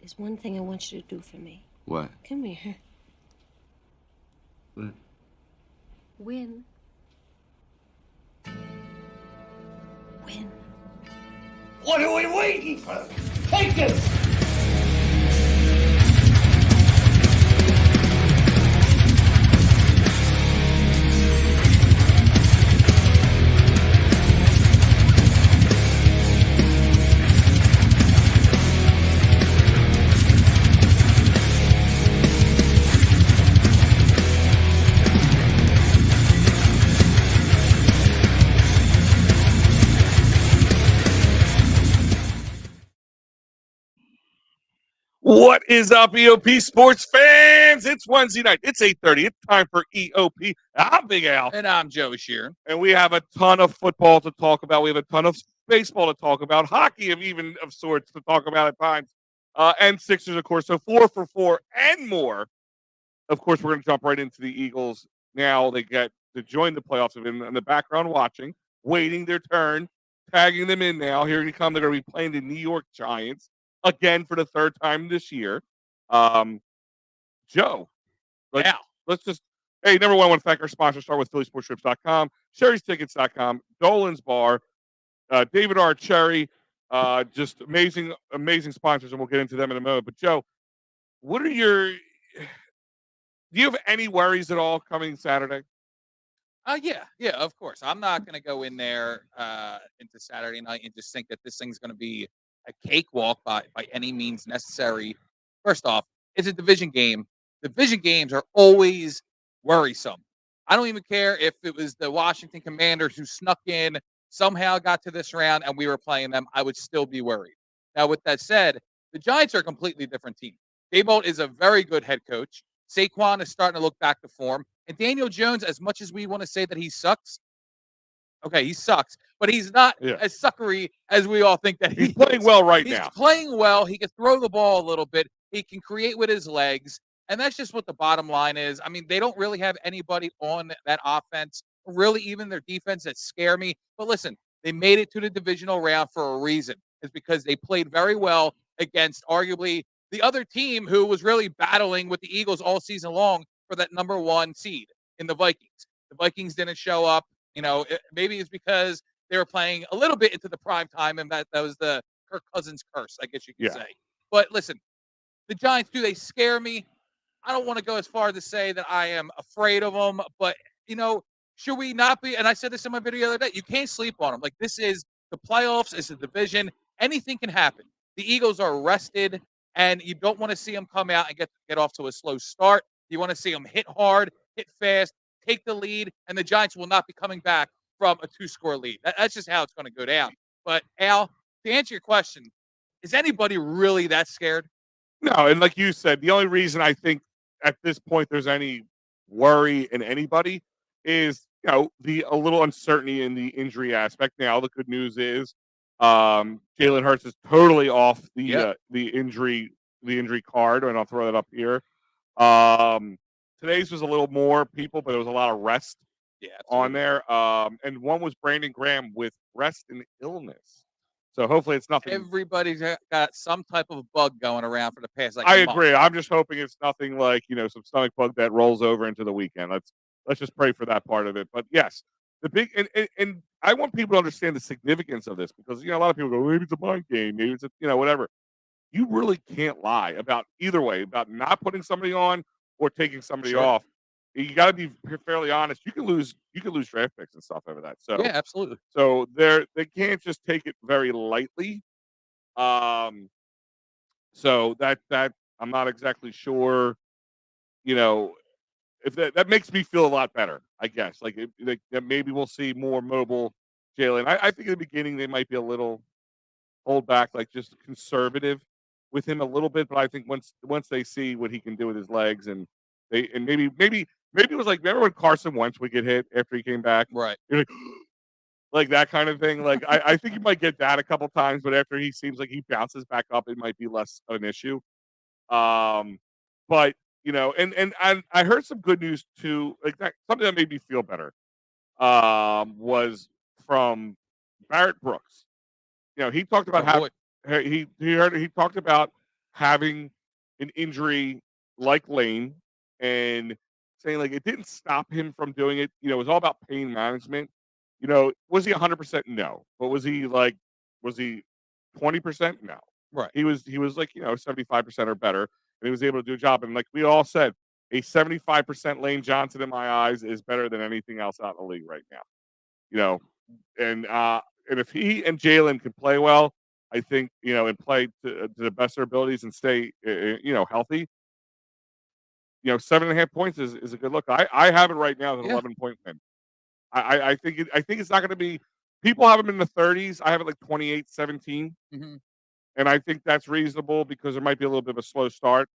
There's one thing I want you to do for me. What? Come here. What? Win. Win. What are we waiting for? Take this! What is up, EOP sports fans? It's Wednesday night. It's 8:30. It's time for EOP. I'm Big Al. And I'm Joe Sheeran. And we have a ton of football to talk about. We have a ton of baseball to talk about, hockey of sorts to talk about at times, and Sixers, of course. So 4 for 4 and more. Of course, we're going to jump right into the Eagles now. They get to join the playoffs. Have been in the background watching, waiting their turn, tagging them in now. Here they come. They're going to be playing the New York Giants again for the third time this year. Joe, let's just, hey, number one, I want to thank our sponsor. Start with PhillySportsTrips.com, Sherry'sTickets.com, Dolan's Bar, David R. Cherry, just amazing sponsors, and we'll get into them in a moment. But Joe, do you have any worries at all coming Saturday? Yeah, of course. I'm not going to go in there into Saturday night and just think that this thing's going to be a cakewalk by any means necessary. First off, it's a division game. Division games are always worrisome. I don't even care if it was the Washington Commanders who snuck in, somehow got to this round, and we were playing them. I would still be worried. Now, with that said, the Giants are a completely different team. Daboll is a very good head coach. Saquon is starting to look back to form. And Daniel Jones, as much as we want to say that he sucks, okay, he sucks, but he's not as suckery as we all think that he's playing well now. He's playing well. He can throw the ball a little bit. He can create with his legs. And that's just what the bottom line is. I mean, they don't really have anybody on that offense, really even their defense, that scare me. But listen, they made it to the divisional round for a reason. It's because they played very well against arguably the other team who was really battling with the Eagles all season long for that number one seed in the Vikings. The Vikings didn't show up. You know, maybe it's because they were playing a little bit into the prime time, and that was the Kirk Cousins curse, I guess you could say. But listen, the Giants, do they scare me? I don't want to go as far as to say that I am afraid of them, but, you know, should we not be? And I said this in my video the other day, you can't sleep on them. Like, this is the playoffs, it's a division. Anything can happen. The Eagles are rested, and you don't want to see them come out and get off to a slow start. You want to see them hit hard, hit fast, take the lead, and the Giants will not be coming back from a 2-score lead. That's just how it's going to go down. But, Al, to answer your question, is anybody really that scared? No, and like you said, the only reason I think at this point there's any worry in anybody is, you know, a little uncertainty in the injury aspect. Now, the good news is Jalen Hurts is totally off the injury card, and I'll throw that up here. Today's was a little more people, but there was a lot of rest on there. And one was Brandon Graham with rest and illness. So hopefully it's nothing. Everybody's got some type of bug going around for the past I agree. I'm just hoping it's nothing like, you know, some stomach bug that rolls over into the weekend. Let's just pray for that part of it. But yes, the big and I want people to understand the significance of this, because, you know, a lot of people go, maybe it's a mind game, maybe it's whatever. You really can't lie about either way, about not putting somebody on or taking somebody off. You got to be fairly honest. You can lose draft picks and stuff over that. So yeah, absolutely. So they can't just take it very lightly. So that I'm not exactly sure, you know, if that makes me feel a lot better, I guess. Like maybe we'll see more mobile Jalen. I think in the beginning they might be a little hold back, like just conservative with him a little bit. But I think once they see what he can do with his legs, and maybe it was like, remember when Carson Wentz would get hit after he came back? Right. You're like that kind of thing. Like I think you might get that a couple times, but after he seems like he bounces back up, it might be less of an issue. But you know, and I heard some good news too, like something that made me feel better. Was from Barrett Brooks. You know, he talked about he talked about having an injury like Lane and saying like it didn't stop him from doing it. You know, it was all about pain management. You know, was he 100%? No, but was he 20%? No. Right. He was like 75% or better, and he was able to do a job. And like we all said, a 75% Lane Johnson in my eyes is better than anything else out in the league right now. You know, and if he and Jalen can play well, I think and play to the best of their abilities and stay healthy. 7.5 points is a good look. I have it right now as an Yeah. 11-point win. I think it's not going to be. People have them in the 30s. I have it like 28-17, hmm and I think that's reasonable because there might be a little bit of a slow start.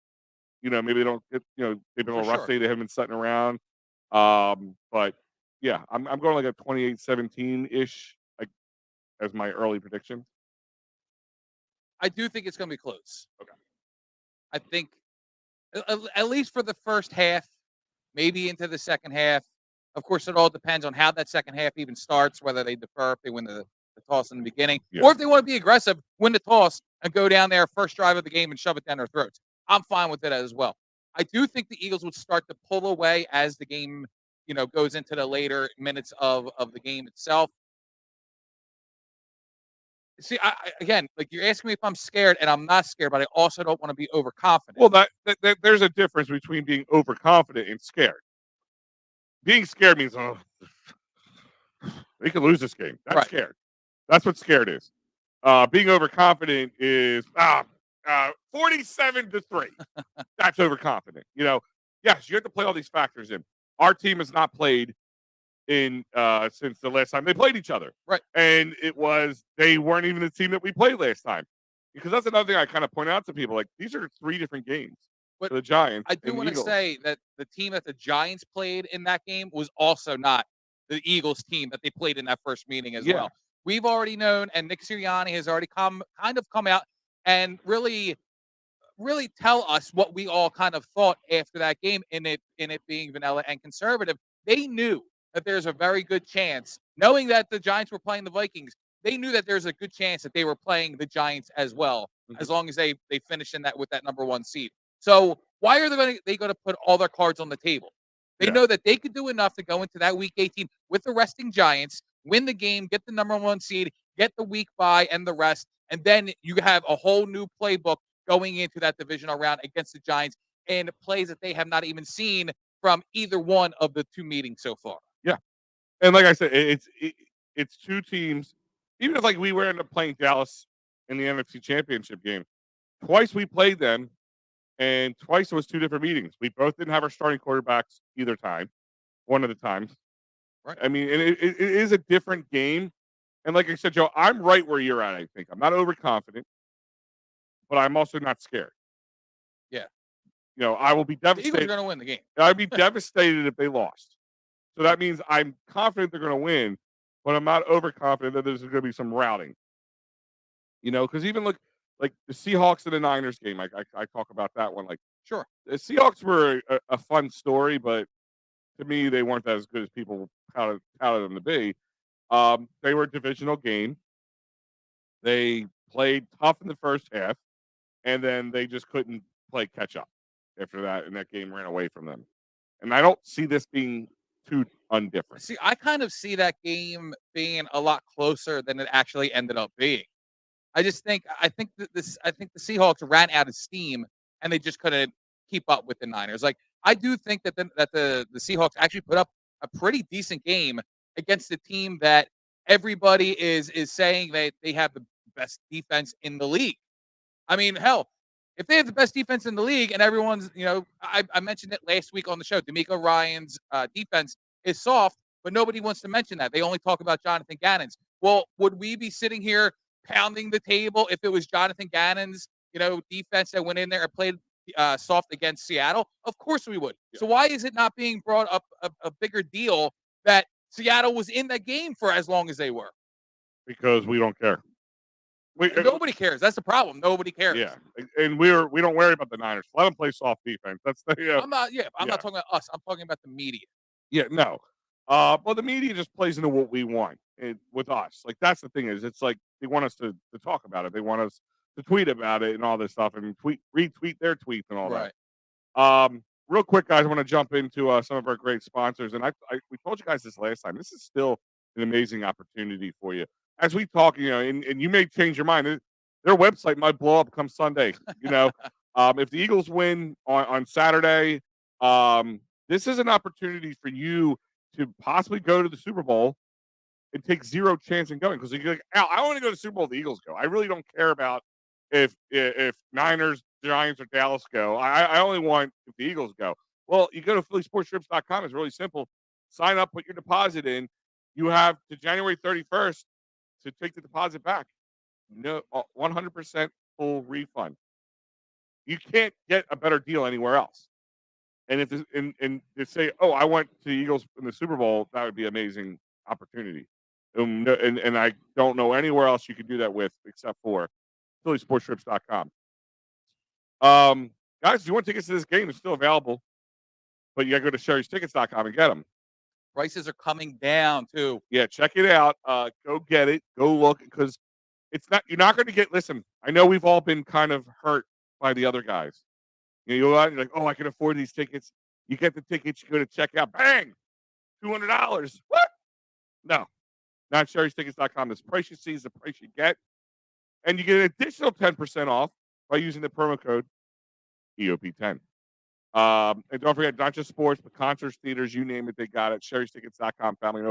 Maybe they don't get maybe a For little sure. rusty. They haven't been sitting around. But yeah, I'm going like a 28-17 ish like as my early prediction. I do think it's going to be close. Okay. I think at least for the first half, maybe into the second half. Of course, it all depends on how that second half even starts, whether they defer if they win the toss in the beginning, Yeah. or if they want to be aggressive, win the toss and go down there first drive of the game and shove it down their throats. I'm fine with it as well. I do think the Eagles would start to pull away as the game, goes into the later minutes of the game itself. See, again, like you're asking me if I'm scared, and I'm not scared, but I also don't want to be overconfident. Well, there's a difference between being overconfident and scared. Being scared means, oh, they could lose this game. That's Right. scared. That's what scared is. Being overconfident is 47-3. That's overconfident. Yes, you have to play all these factors in. Our team has not played in since the last time they played each other. Right. And they weren't even the team that we played last time. Because that's another thing I kind of point out to people. Like, these are 3 different games But for the Giants. I do and want to Eagles. say that the team that the Giants played in that game was also not the Eagles team that they played in that first meeting as Yeah. well. We've already known, and Nick Sirianni has already come out and really tell us what we all kind of thought after that game in it being vanilla and conservative. They knew that there's a very good chance, knowing that the Giants were playing the Vikings, they knew that there's a good chance that they were playing the Giants as well, as long as they finish in that with that number 1 seed. So why are they going to put all their cards on the table? They Yeah. know that they could do enough to go into that week 18 with the resting Giants, win the game, get the number 1 seed, get the week bye and the rest, and then you have a whole new playbook going into that divisional round against the Giants and plays that they have not even seen from either one of the 2 meetings so far. And like I said, it's 2 teams. Even if like we were end up playing Dallas in the NFC Championship game, twice we played them, and twice it was 2 different meetings. We both didn't have our starting quarterbacks either time, one of the times. Right. I mean, and it is a different game. And like I said, Joe, I'm right where you're at. I think I'm not overconfident, but I'm also not scared. Yeah. I will be The Eagles are devastated. going to win the game. I'd be devastated if they lost. So that means I'm confident they're going to win, but I'm not overconfident that there's going to be some routing. Because even look like the Seahawks and the Niners game, I talk about that one. Like, Sure. the Seahawks were a fun story, but to me, they weren't as good as people touted them to be. They were a divisional game. They played tough in the first half, and then they just couldn't play catch up after that, and that game ran away from them. And I don't see this being too undifferent. See, I kind of see that game being a lot closer than it actually ended up being. I think the Seahawks ran out of steam and they just couldn't keep up with the Niners. Like, I do think that the Seahawks actually put up a pretty decent game against a team that everybody is saying that they have the best defense in the league. I mean, hell, if they have the best defense in the league and everyone's, I mentioned it last week on the show, D'Amico Ryan's defense is soft, but nobody wants to mention that. They only talk about Jonathan Gannon's. Well, would we be sitting here pounding the table if it was Jonathan Gannon's, defense that went in there and played soft against Seattle? Of course we would. Yeah. So why is it not being brought up a bigger deal that Seattle was in that game for as long as they were? Because we don't care. Nobody cares. That's the problem. Nobody cares. Yeah, and we don't worry about the Niners. Let them play soft defense. That's the I'm not talking about us. I'm talking about the media. yeah, no. Well, the media just plays into what we want with us. Like, that's the thing is, it's like they want us to talk about it. They want us to tweet about it and all this stuff and retweet their tweets and all Right. that. Real quick, guys, I want to jump into some of our great sponsors, and we told you guys this last time. This is still an amazing opportunity for you. As we talk, and you may change your mind. Their website might blow up come Sunday. If the Eagles win on Saturday, this is an opportunity for you to possibly go to the Super Bowl and take zero chance in going because you're like, Al, I want to go to the Super Bowl. The Eagles go. I really don't care about if Niners, Giants, or Dallas go. I only want if the Eagles go. Well, you go to PhillySportsTrips.com. It's really simple. Sign up, put your deposit in. You have to January 31st to take the deposit back. No, 100% full refund. You can't get a better deal anywhere else. And if and to say, oh, I went to the Eagles in the Super Bowl, that would be an amazing opportunity. And I don't know anywhere else you could do that with except for PhillySportsTrips.com. Guys, if you want tickets to this game, it's still available, but you got to go to Sherry'sTickets.com and get them. Prices are coming down too. Yeah, check it out. Go get it. Go look because you're not going to get. Listen, I know we've all been kind of hurt by the other guys. You go out and you're like, oh, I can afford these tickets. You get the tickets, you go to checkout, bang, $200. What? No, not Sherry'sTickets.com. This price you see is the price you get. And you get an additional 10% off by using the promo code EOP10. And don't forget, not just sports, but concerts, theaters, you name it, they got it. Sherry'sTickets.com, family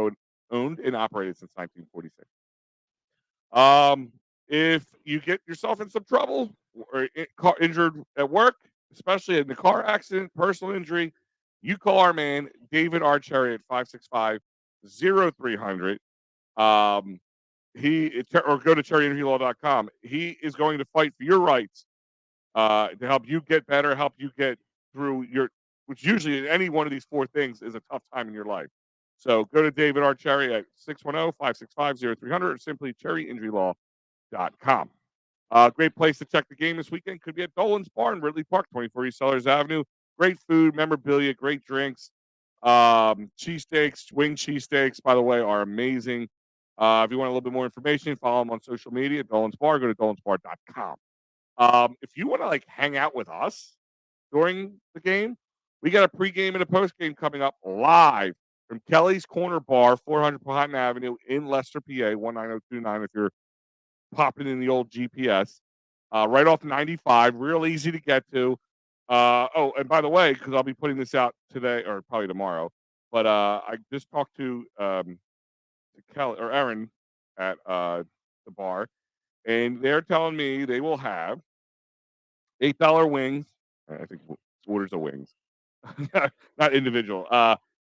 owned and operated since 1946. If you get yourself in some trouble or injured at work, especially in the car accident, personal injury, you call our man, David Archerry at 565-0300. Or go to cherryinjurylaw.com. He is going to fight for your rights to help you get better, help you get through which usually any one of these four things is a tough time in your life. So go to David Archerry at 610-565-0300 or simply cherryinjurylaw.com. Great place to check the game this weekend could be at Dolan's Bar in Ridley Park, 24 East Sellers Avenue. Great food, memorabilia, great drinks. Cheesesteaks, wing cheesesteaks, by the way, are amazing. If you want a little bit more information, follow them on social media at Dolan's Bar. Go to dolansbar.com. If you want to hang out with us during the game, we got a pregame and a postgame coming up live from Kelly's Corner Bar, 400 Powhatan Avenue in Leicester, PA, 19029 if you're popping in the old GPS. Right off 95, real easy to get to. And by the way, because I'll be putting this out today or probably tomorrow, but I just talked to Kelly or Erin at the bar, and they're telling me they will have $8 wings. I think orders of wings, not individual.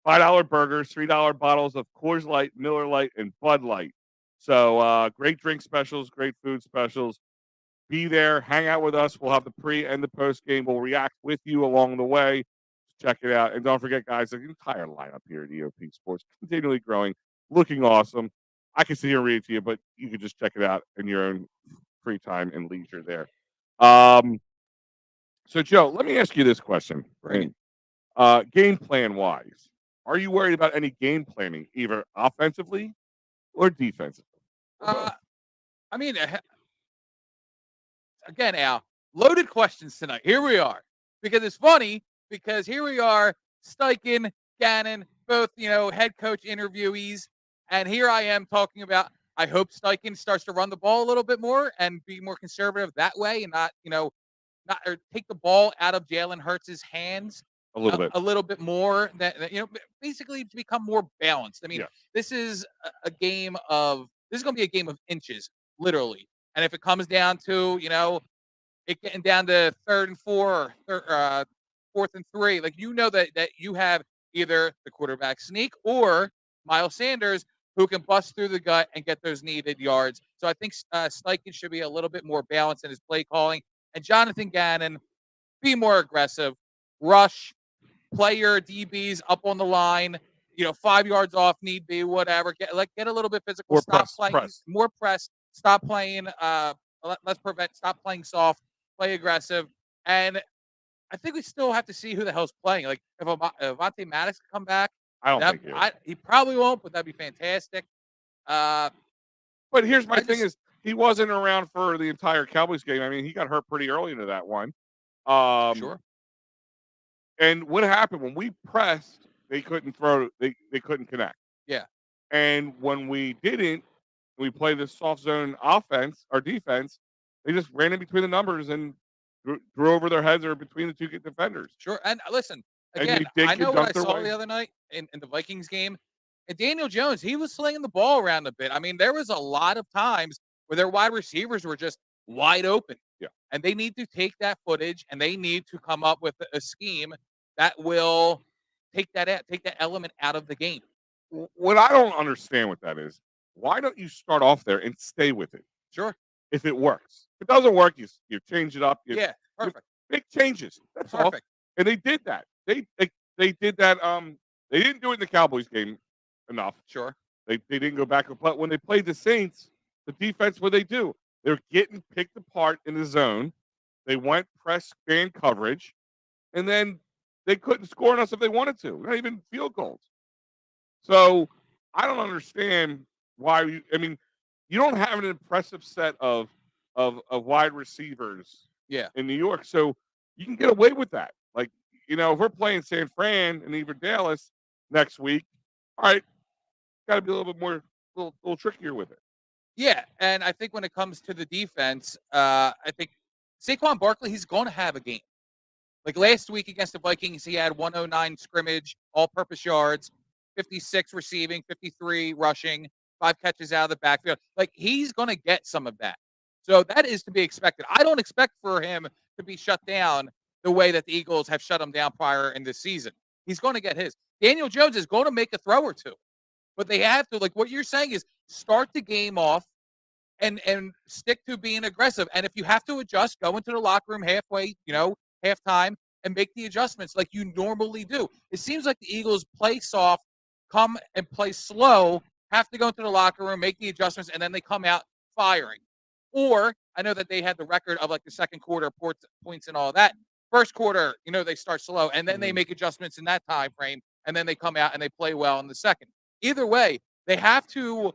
$5 burgers, $3 bottles of Coors Light, Miller Lite, and Bud Light. So great drink specials, great food specials. Be there, hang out with us. We'll have the pre and the post game. We'll react with you along the way. Check it out. And don't forget, guys, the entire lineup here at EOP Sports continually growing, looking awesome. I can sit here and read it to you, but you can just check it out in your own free time and leisure there. So, Joe, let me ask you this question. Right? Game plan wise, are you worried about any game planning, either offensively or defensively? I mean, again, Al, loaded questions tonight. Here we are. Because it's funny, because here we are, Steichen, Gannon, both, head coach interviewees. And here I am talking about, I hope Steichen starts to run the ball a little bit more and be more conservative that way and not or take the ball out of Jalen Hurts' hands a little bit more. Basically to become more balanced. I mean, This is going to be a game of inches, literally. And if it comes down to, it getting down to 3rd and 4 or 4th and 3, that you have either the quarterback sneak or Miles Sanders who can bust through the gut and get those needed yards. So I think Steichen should be a little bit more balanced in his play calling. And Jonathan Gannon, be more aggressive, rush, play your DBs up on the line, 5 yards off, need be, whatever. Get a little bit physical. More press. Stop playing. Stop playing soft. Play aggressive. And I think we still have to see who the hell's playing. Like if Avonte Maddox can come back, I don't think he probably won't, but that'd be fantastic. But here's my thing: is he wasn't around for the entire Cowboys game. I mean, he got hurt pretty early into that one. Um, Sure. and what happened when we pressed? They couldn't throw. They couldn't connect. Yeah. And when we didn't, we played this soft zone offense or defense. They just ran in between the numbers and threw over their heads or between the two defenders. Sure. And listen, And again, they I could know what dump I their saw way. the other night in the Vikings game. And Daniel Jones, he was slinging the ball around a bit. I mean, there was a lot of times where their wide receivers were just wide open. Yeah. And they need to take that footage and they need to come up with a scheme that will take that element out of the game. What I don't understand with that is why don't you start off there and stay with it Sure. if it works? If it doesn't work, you change it up. Yeah. Perfect. Make changes. That's all. Perfect. And they did that. They did that. They didn't do it in the Cowboys game enough. Sure. They didn't go back. But when they played the Saints, the defense, what they do? They're getting picked apart in the zone. They went press man coverage, and then they couldn't score on us if they wanted to. Not even field goals. So I don't understand why. I mean, you don't have an impressive set of wide receivers Yeah. in New York, so you can get away with that. Like, if we're playing San Fran and even Dallas next week, all right, got to be a little bit more, little trickier with it. Yeah, and I think when it comes to the defense, I think Saquon Barkley, he's going to have a game. Like last week against the Vikings, he had 109 scrimmage, all-purpose yards, 56 receiving, 53 rushing, 5 catches out of the backfield. Like he's going to get some of that. So that is to be expected. I don't expect for him to be shut down the way that the Eagles have shut him down prior in this season. He's going to get his. Daniel Jones is going to make a throw or two. But they have to, like what you're saying is start the game off and stick to being aggressive. And if you have to adjust, go into the locker room halfway, halftime, and make the adjustments like you normally do. It seems like the Eagles play soft, come and play slow, have to go into the locker room, make the adjustments, and then they come out firing. Or I know that they had the record of like the second quarter points and all that. First quarter, they start slow, and then they make adjustments in that time frame, and then they come out and they play well in the second. Either way, they have to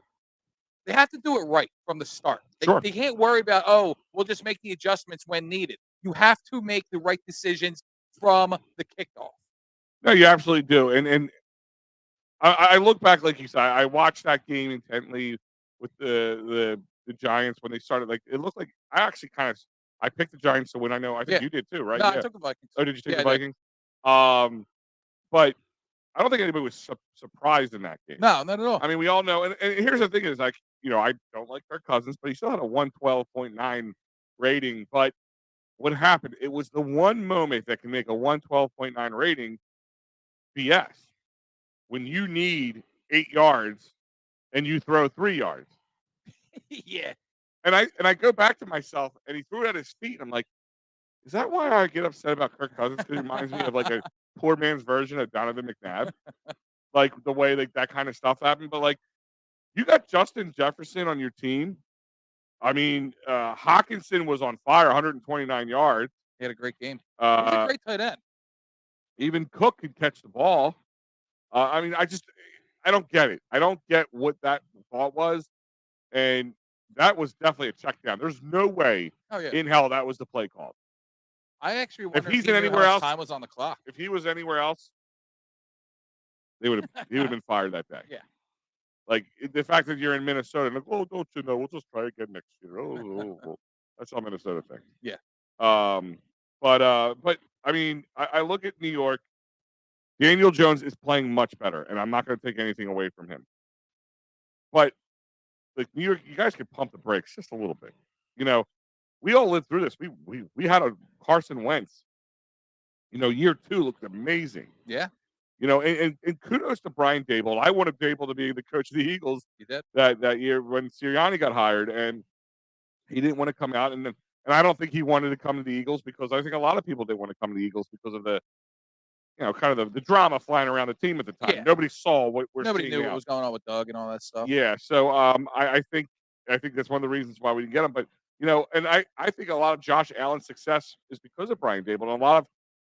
do it right from the start. Sure. They can't worry about, we'll just make the adjustments when needed. You have to make the right decisions from the kickoff. No, you absolutely do. And I look back, like you said, I watched that game intently with the Giants when they started. Like it looked like I actually I picked the Giants to win. I know. I think you did too, right? No, Yeah. I took the Vikings. Oh, did you take Yeah, the I did. Vikings? But I don't think anybody was surprised in that game. No, not at all. I mean, we all know. And here's the thing: is like I don't like Kirk Cousins, but he still had a 112.9 rating. But what happened? It was the one moment that can make a 112.9 rating BS when you need 8 yards and you throw 3 yards. Yeah. And I go back to myself, and he threw it at his feet. And I'm like, is that why I get upset about Kirk Cousins? Because it reminds me of like a poor man's version of Donovan McNabb, like the way that kind of stuff happened. But like, you got Justin Jefferson on your team. I mean, Hawkinson was on fire, 129 yards. He had a great game. He's a great tight end. Even Cook could catch the ball. I mean, I don't get it. I don't get what that thought was. And that was definitely a check down. There's no way in hell that was the play call. I actually wonder If he's he in knew anywhere how much else, time was on the clock. if he was anywhere else, he would have been fired that day. Yeah. Like the fact that you're in Minnesota, like, oh, don't you know? We'll just try again next year. Oh. That's all Minnesota thing. Yeah. But I mean, I look at New York. Daniel Jones is playing much better, and I'm not going to take anything away from him. But like New York, you guys could pump the brakes just a little bit. We all lived through this. We had a Carson Wentz. Year 2 looked amazing. Yeah. And kudos to Brian Dable. I wanted Dable to be the coach of the Eagles. You did that year when Sirianni got hired, and he didn't want to come out, and I don't think he wanted to come to the Eagles because I think a lot of people didn't want to come to the Eagles because of the kind of the drama flying around the team at the time. Yeah. Nobody saw what we're Nobody seeing knew now. what was going on with Doug and all that stuff. Yeah, so I think that's one of the reasons why we didn't get him. But and I think a lot of Josh Allen's success is because of Brian Dable, and a lot of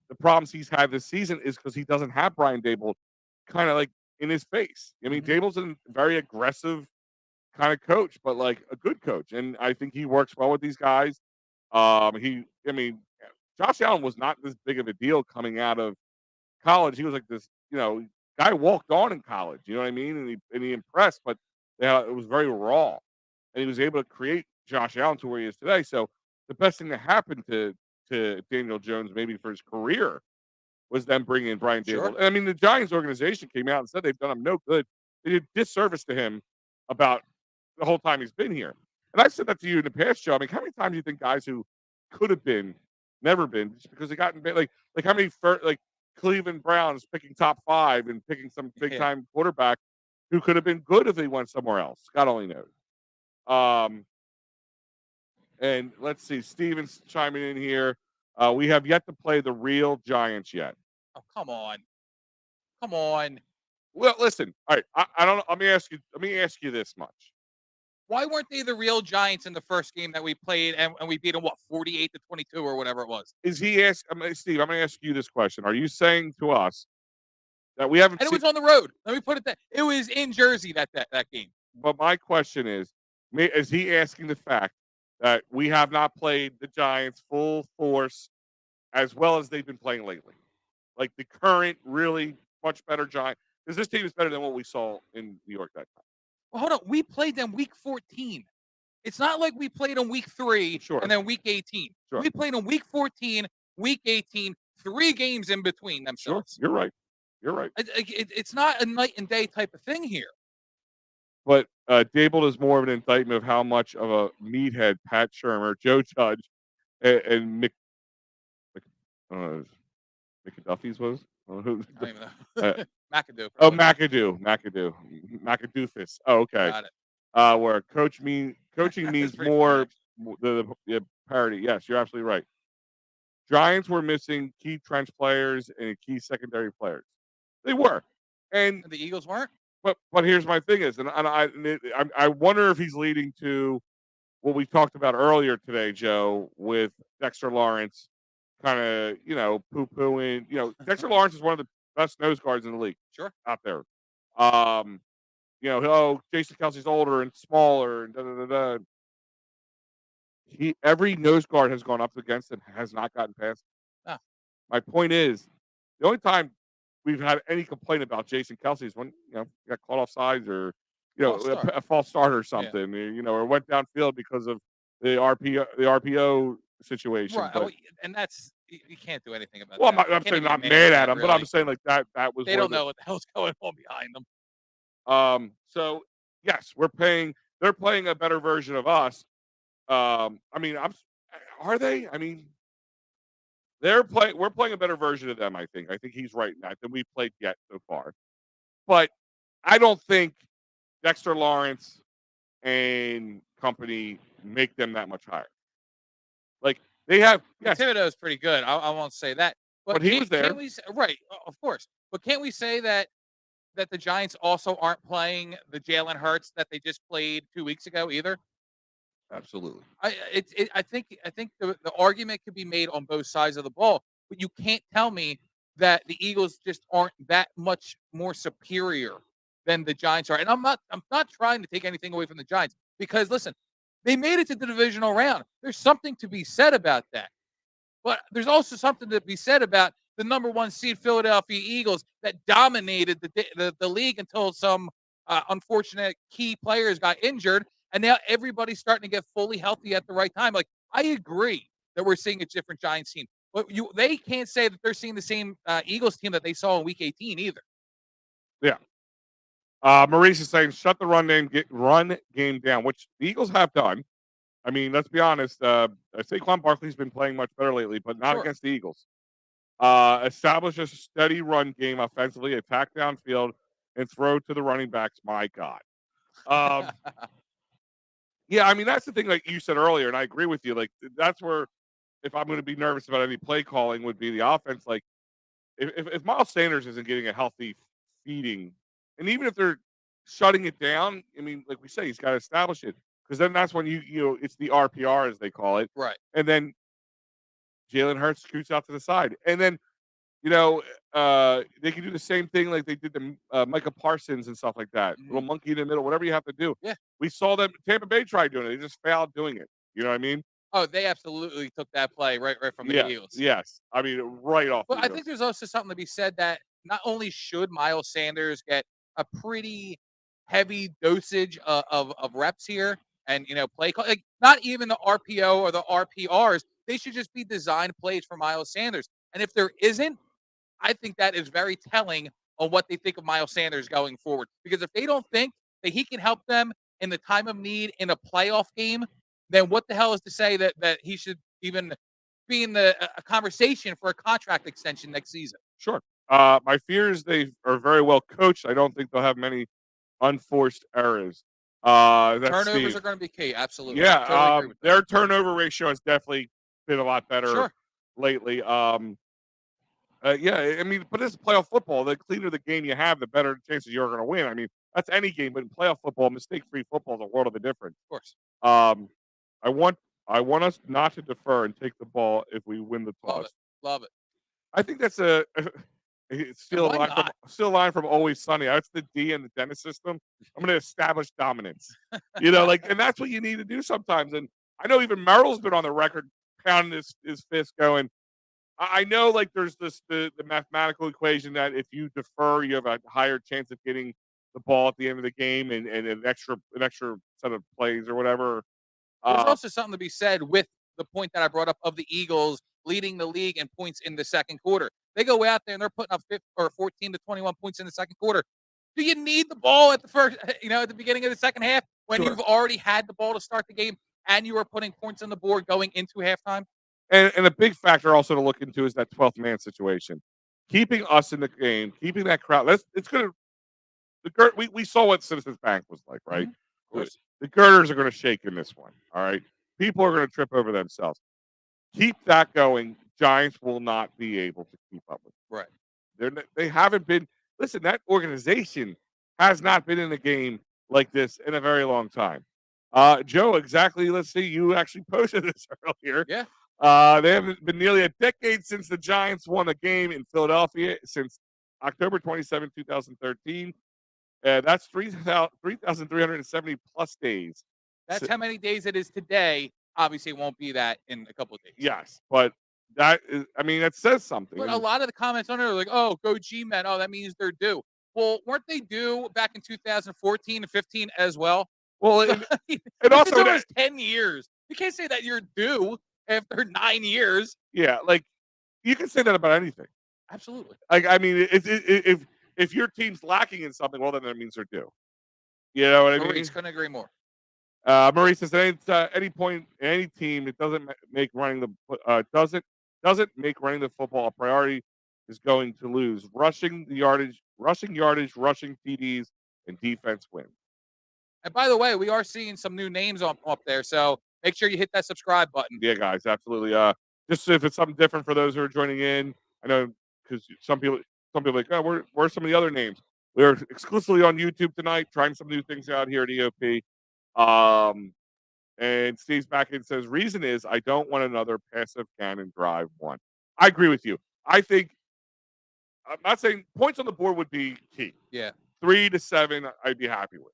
the problems he's had this season is because he doesn't have Brian Dable kind of like in his face. I mean, Dable's a very aggressive kind of coach, but like a good coach. And I think he works well with these guys. I mean, Josh Allen was not this big of a deal coming out of college. He was like this, guy walked on in college. You know what I mean? And he impressed, but yeah, it was very raw, and he was able to create Josh Allen to where he is today. So the best thing that happened to Daniel Jones, maybe for his career, was them bringing in Brian Sure. Dable. And I mean, the Giants organization came out and said they've done him no good. They did disservice to him about the whole time he's been here. And I've said that to you in the past, Joe. I mean, how many times do you think guys who could have been, never been, just because they got in bed, like how many like Cleveland Browns picking top 5 and picking some big time quarterback who could have been good if they went somewhere else? God only knows. And let's see, Steven's chiming in here. We have yet to play the real Giants yet. Oh, come on. Come on. Well, listen. All right, I don't. Let me ask you this much. Why weren't they the real Giants in the first game that we played and we beat them, 48-22 or whatever it was? Steve, I'm going to ask you this question. Are you saying to us that we haven't And it was on the road. Let me put it that it was in Jersey that game. But my question is he asking the fact that we have not played the Giants full force as well as they've been playing lately? Like the current, really much better Giant. Because this team is better than what we saw in New York that time. Well, hold on. We played them week 14. It's not like we played on week 3 and then week 18. Sure. We played on week 14, week 18, 3 games in between themselves. Sure. You're right. It's not a night and day type of thing here. But Dable is more of an indictment of how much of a meathead Pat Shermer, Joe Judge, and McDuffie's was. I don't even know. McAdoo. Oh, McAdoofus. Oh, okay. Got it. Where coaching means more the parity. Yes, you're absolutely right. Giants were missing key trench players and key secondary players. They were, and the Eagles weren't. But here's my thing is, and I wonder if he's leading to what we talked about earlier today, Joe, with Dexter Lawrence, kind of poo-pooing. Dexter Lawrence is one of the best nose guards in the league. Sure, out there. Jason Kelsey's older and smaller and da da da da. Every nose guard has gone up against him has not gotten past. No. My point is, the only time we've had any complaint about Jason Kelsey is when got caught off sides or a false start or something, or went downfield because of the RPO situation. Right, but, and that's you can't do anything about well, that. I'm saying not mad at him, really. But I'm saying like that was they don't know what the hell's going on behind them. So yes, they're playing a better version of us. Are they? I mean, we're playing a better version of them, I think. I think he's right in that than we've played yet so far. But I don't think Dexter Lawrence and company make them that much higher. Like they have, yes. Thibodeau's pretty good. I won't say that. But he was there. Right, of course. But can't we say that the Giants also aren't playing the Jalen Hurts that they just played 2 weeks ago either? Absolutely. I think the argument could be made on both sides of the ball, but you can't tell me that the Eagles just aren't that much more superior than the Giants are. And I'm not trying to take anything away from the Giants because listen, they made it to the divisional round. There's something to be said about that. But there's also something to be said about the number 1 seed Philadelphia Eagles that dominated the league until some unfortunate key players got injured. And now everybody's starting to get fully healthy at the right time. Like, I agree that we're seeing a different Giants team. But they can't say that they're seeing the same Eagles team that they saw in Week 18 either. Yeah. Maurice is saying, shut the run game down, which the Eagles have done. I mean, let's be honest. Saquon Barkley's been playing much better lately, but not against the Eagles. Establish a steady run game offensively, attack downfield, and throw to the running backs. My God. Yeah, I mean, that's the thing, like you said earlier, and I agree with you. Like, that's where, if I'm going to be nervous about any play calling, would be the offense. Like, if Miles Sanders isn't getting a healthy feeding, and even if they're shutting it down, I mean, like we say, he's got to establish it. Because then that's when it's the RPR, as they call it. Right. And then Jalen Hurts scoots out to the side. And then You know, they can do the same thing like they did to Micah Parsons and stuff like that. Mhm. Little monkey in the middle, whatever you have to do. Yeah. We saw them. Tampa Bay tried doing it. They just failed doing it. You know what I mean? Oh, they absolutely took that play right from the Yeah. Eagles. Yes. I mean, right off the But I Eagles. think there's also something to be said that not only should Miles Sanders get a pretty heavy dosage of reps here and play call, like not even the RPO or the RPRs, they should just be designed plays for Miles Sanders. And if there isn't, I think that is very telling on what they think of Miles Sanders going forward. Because if they don't think that he can help them in the time of need in a playoff game, then what the hell is to say that he should even be in a conversation for a contract extension next season? Sure. My fear is they are very well coached. I don't think they'll have many unforced errors. That's Turnovers are Steve. going to be key. Absolutely, Yeah. totally agree with that. Their turnover ratio has definitely been a lot better Sure, lately. Yeah, I mean, but it's playoff football. The cleaner the game you have, the better chances you're going to win. I mean, that's any game, but in playoff football, mistake-free football is a world of a difference. of course, Um, I want I want us not to defer and take the ball if we win the love toss. it, love it. I think that's a it's And why not? still a line from Always Sunny. That's the D in the Dennis system. I'm going to establish dominance. You know, like, and that's what you need to do sometimes. And I know even Merrill's been on the record pounding his fist, going, I know, like, there's the mathematical equation that if you defer, you have a higher chance of getting the ball at the end of the game and an extra set of plays or whatever. There's Uh, also something to be said with the point that I brought up of the Eagles leading the league in points in the second quarter. They go out there and they're putting up 14 to 21 points in the second quarter. Do you need the ball at the first, at the beginning of the second half when sure. you've already had the ball to start the game and you are putting points on the board going into halftime? And a big factor also to look into is that 12th man situation. Keeping us in the game, keeping that crowd. It's going to we saw what Citizens Bank was like, right? Of The, course. the girders are going to shake in this one. All right, people are going to trip over themselves. Keep that going. Giants will not be able to keep up with. Right. They haven't been. Listen, that organization has not been in a game like this in a very long time. Joe, exactly. Let's see. You actually posted this earlier. Yeah. They haven't been nearly a decade since the Giants won a game in Philadelphia since October 27, 2013. That's 3,370 plus days. That's So, how many days it is today. Obviously, it won't be that in a couple of days. yes, but that is, I mean, that says something. But a lot of the comments on it are like, "Oh, go G-men. Oh, that means they're due." Well, weren't they due back in 2014 and 15 as well? Well, So, and it's also been that, almost 10 years. You can't say that you're due after 9 years. yeah, like you can say that about anything. Absolutely. Like, I mean, if your team's lacking in something, well, then that means they're due. You know what I mean? Maurice, couldn't agree more. Murray says at any point, any team, it doesn't make running doesn't make running the football a priority is going to lose. Rushing yardage, rushing TDs, and defense win. And by the way, we are seeing some new names up there, so make sure you hit that subscribe button. Yeah, guys, absolutely. Just if it's something different for those who are joining in, I know because some people are like, oh, where's some of the other names? We're exclusively on YouTube tonight, trying some new things out here at EOP. Um, And Steve's back and says, reason is I don't want another passive cannon drive one. I agree with you. I'm not saying points on the board would be key. Yeah. 3 to 7, I'd be happy with.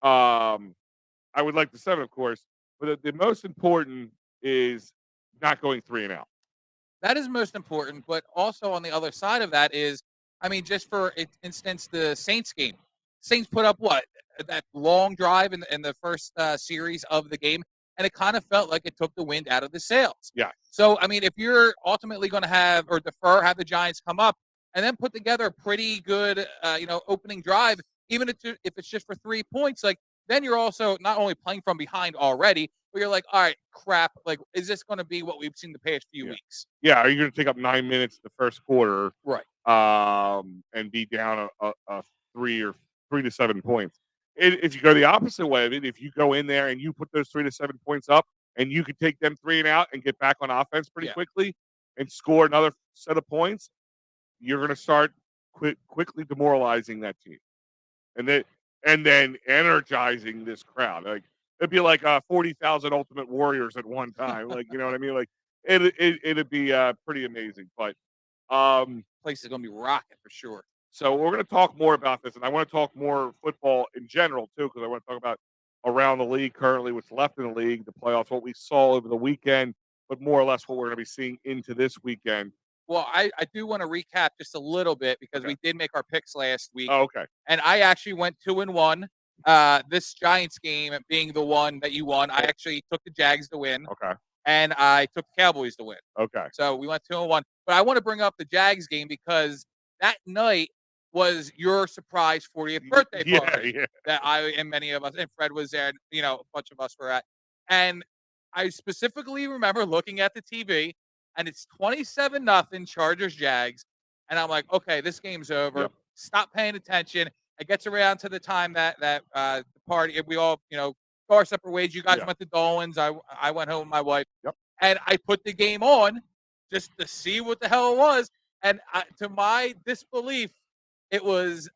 I would like the 7, of course, but the most important is not going 3 and out. That is most important, but also on the other side of that is, I mean, just for instance, the Saints game. Saints put up what? That long drive in the first series of the game, and it kind of felt like it took the wind out of the sails. Yeah. So, I mean, if you're ultimately going to have the Giants come up and then put together a pretty good, opening drive, even if it's just for 3 points, like then you're also not only playing from behind already, but you're like, all right, crap. Like, is this going to be what we've seen the past few Yeah. weeks? Yeah. Are you going to take up 9 minutes the first quarter? Right. And be down a 3 to 7 points. If you go the opposite way, I mean, if you go in there and you put those 3 to 7 points up, and you could take them 3 and out and get back on offense pretty Yeah. quickly and score another set of points, you're going to start quickly demoralizing that team, and then energizing this crowd. Like it'd be like 40,000 Ultimate Warriors at one time. Like you know what I mean? Like it'd be pretty amazing. But Place is going to be rocking for sure. So we're going to talk more about this, and I want to talk more football in general too, because I want to talk about around the league currently, what's left in the league, the playoffs, what we saw over the weekend, but more or less what we're going to be seeing into this weekend. Well, I do want to recap just a little bit because Okay. we did make our picks last week, Oh, okay. and I actually went 2-1. This Giants game being the one that you won, I actually took the Jags to win, Okay. and I took the Cowboys to win. Okay. So we went 2-1. But I want to bring up the Jags game because that night was your surprise 40th birthday party Yeah. that I and many of us, and Fred was there, and a bunch of us were at. And I specifically remember looking at the TV, and it's 27-0 Chargers Jags, and I'm like, okay, this game's over. Yep. Stop paying attention. It gets around to the time that the party, we all go our separate ways. You guys Yeah. went to Dolan's. I went home with my wife. Yep. And I put the game on just to see what the hell it was. And to my disbelief, it was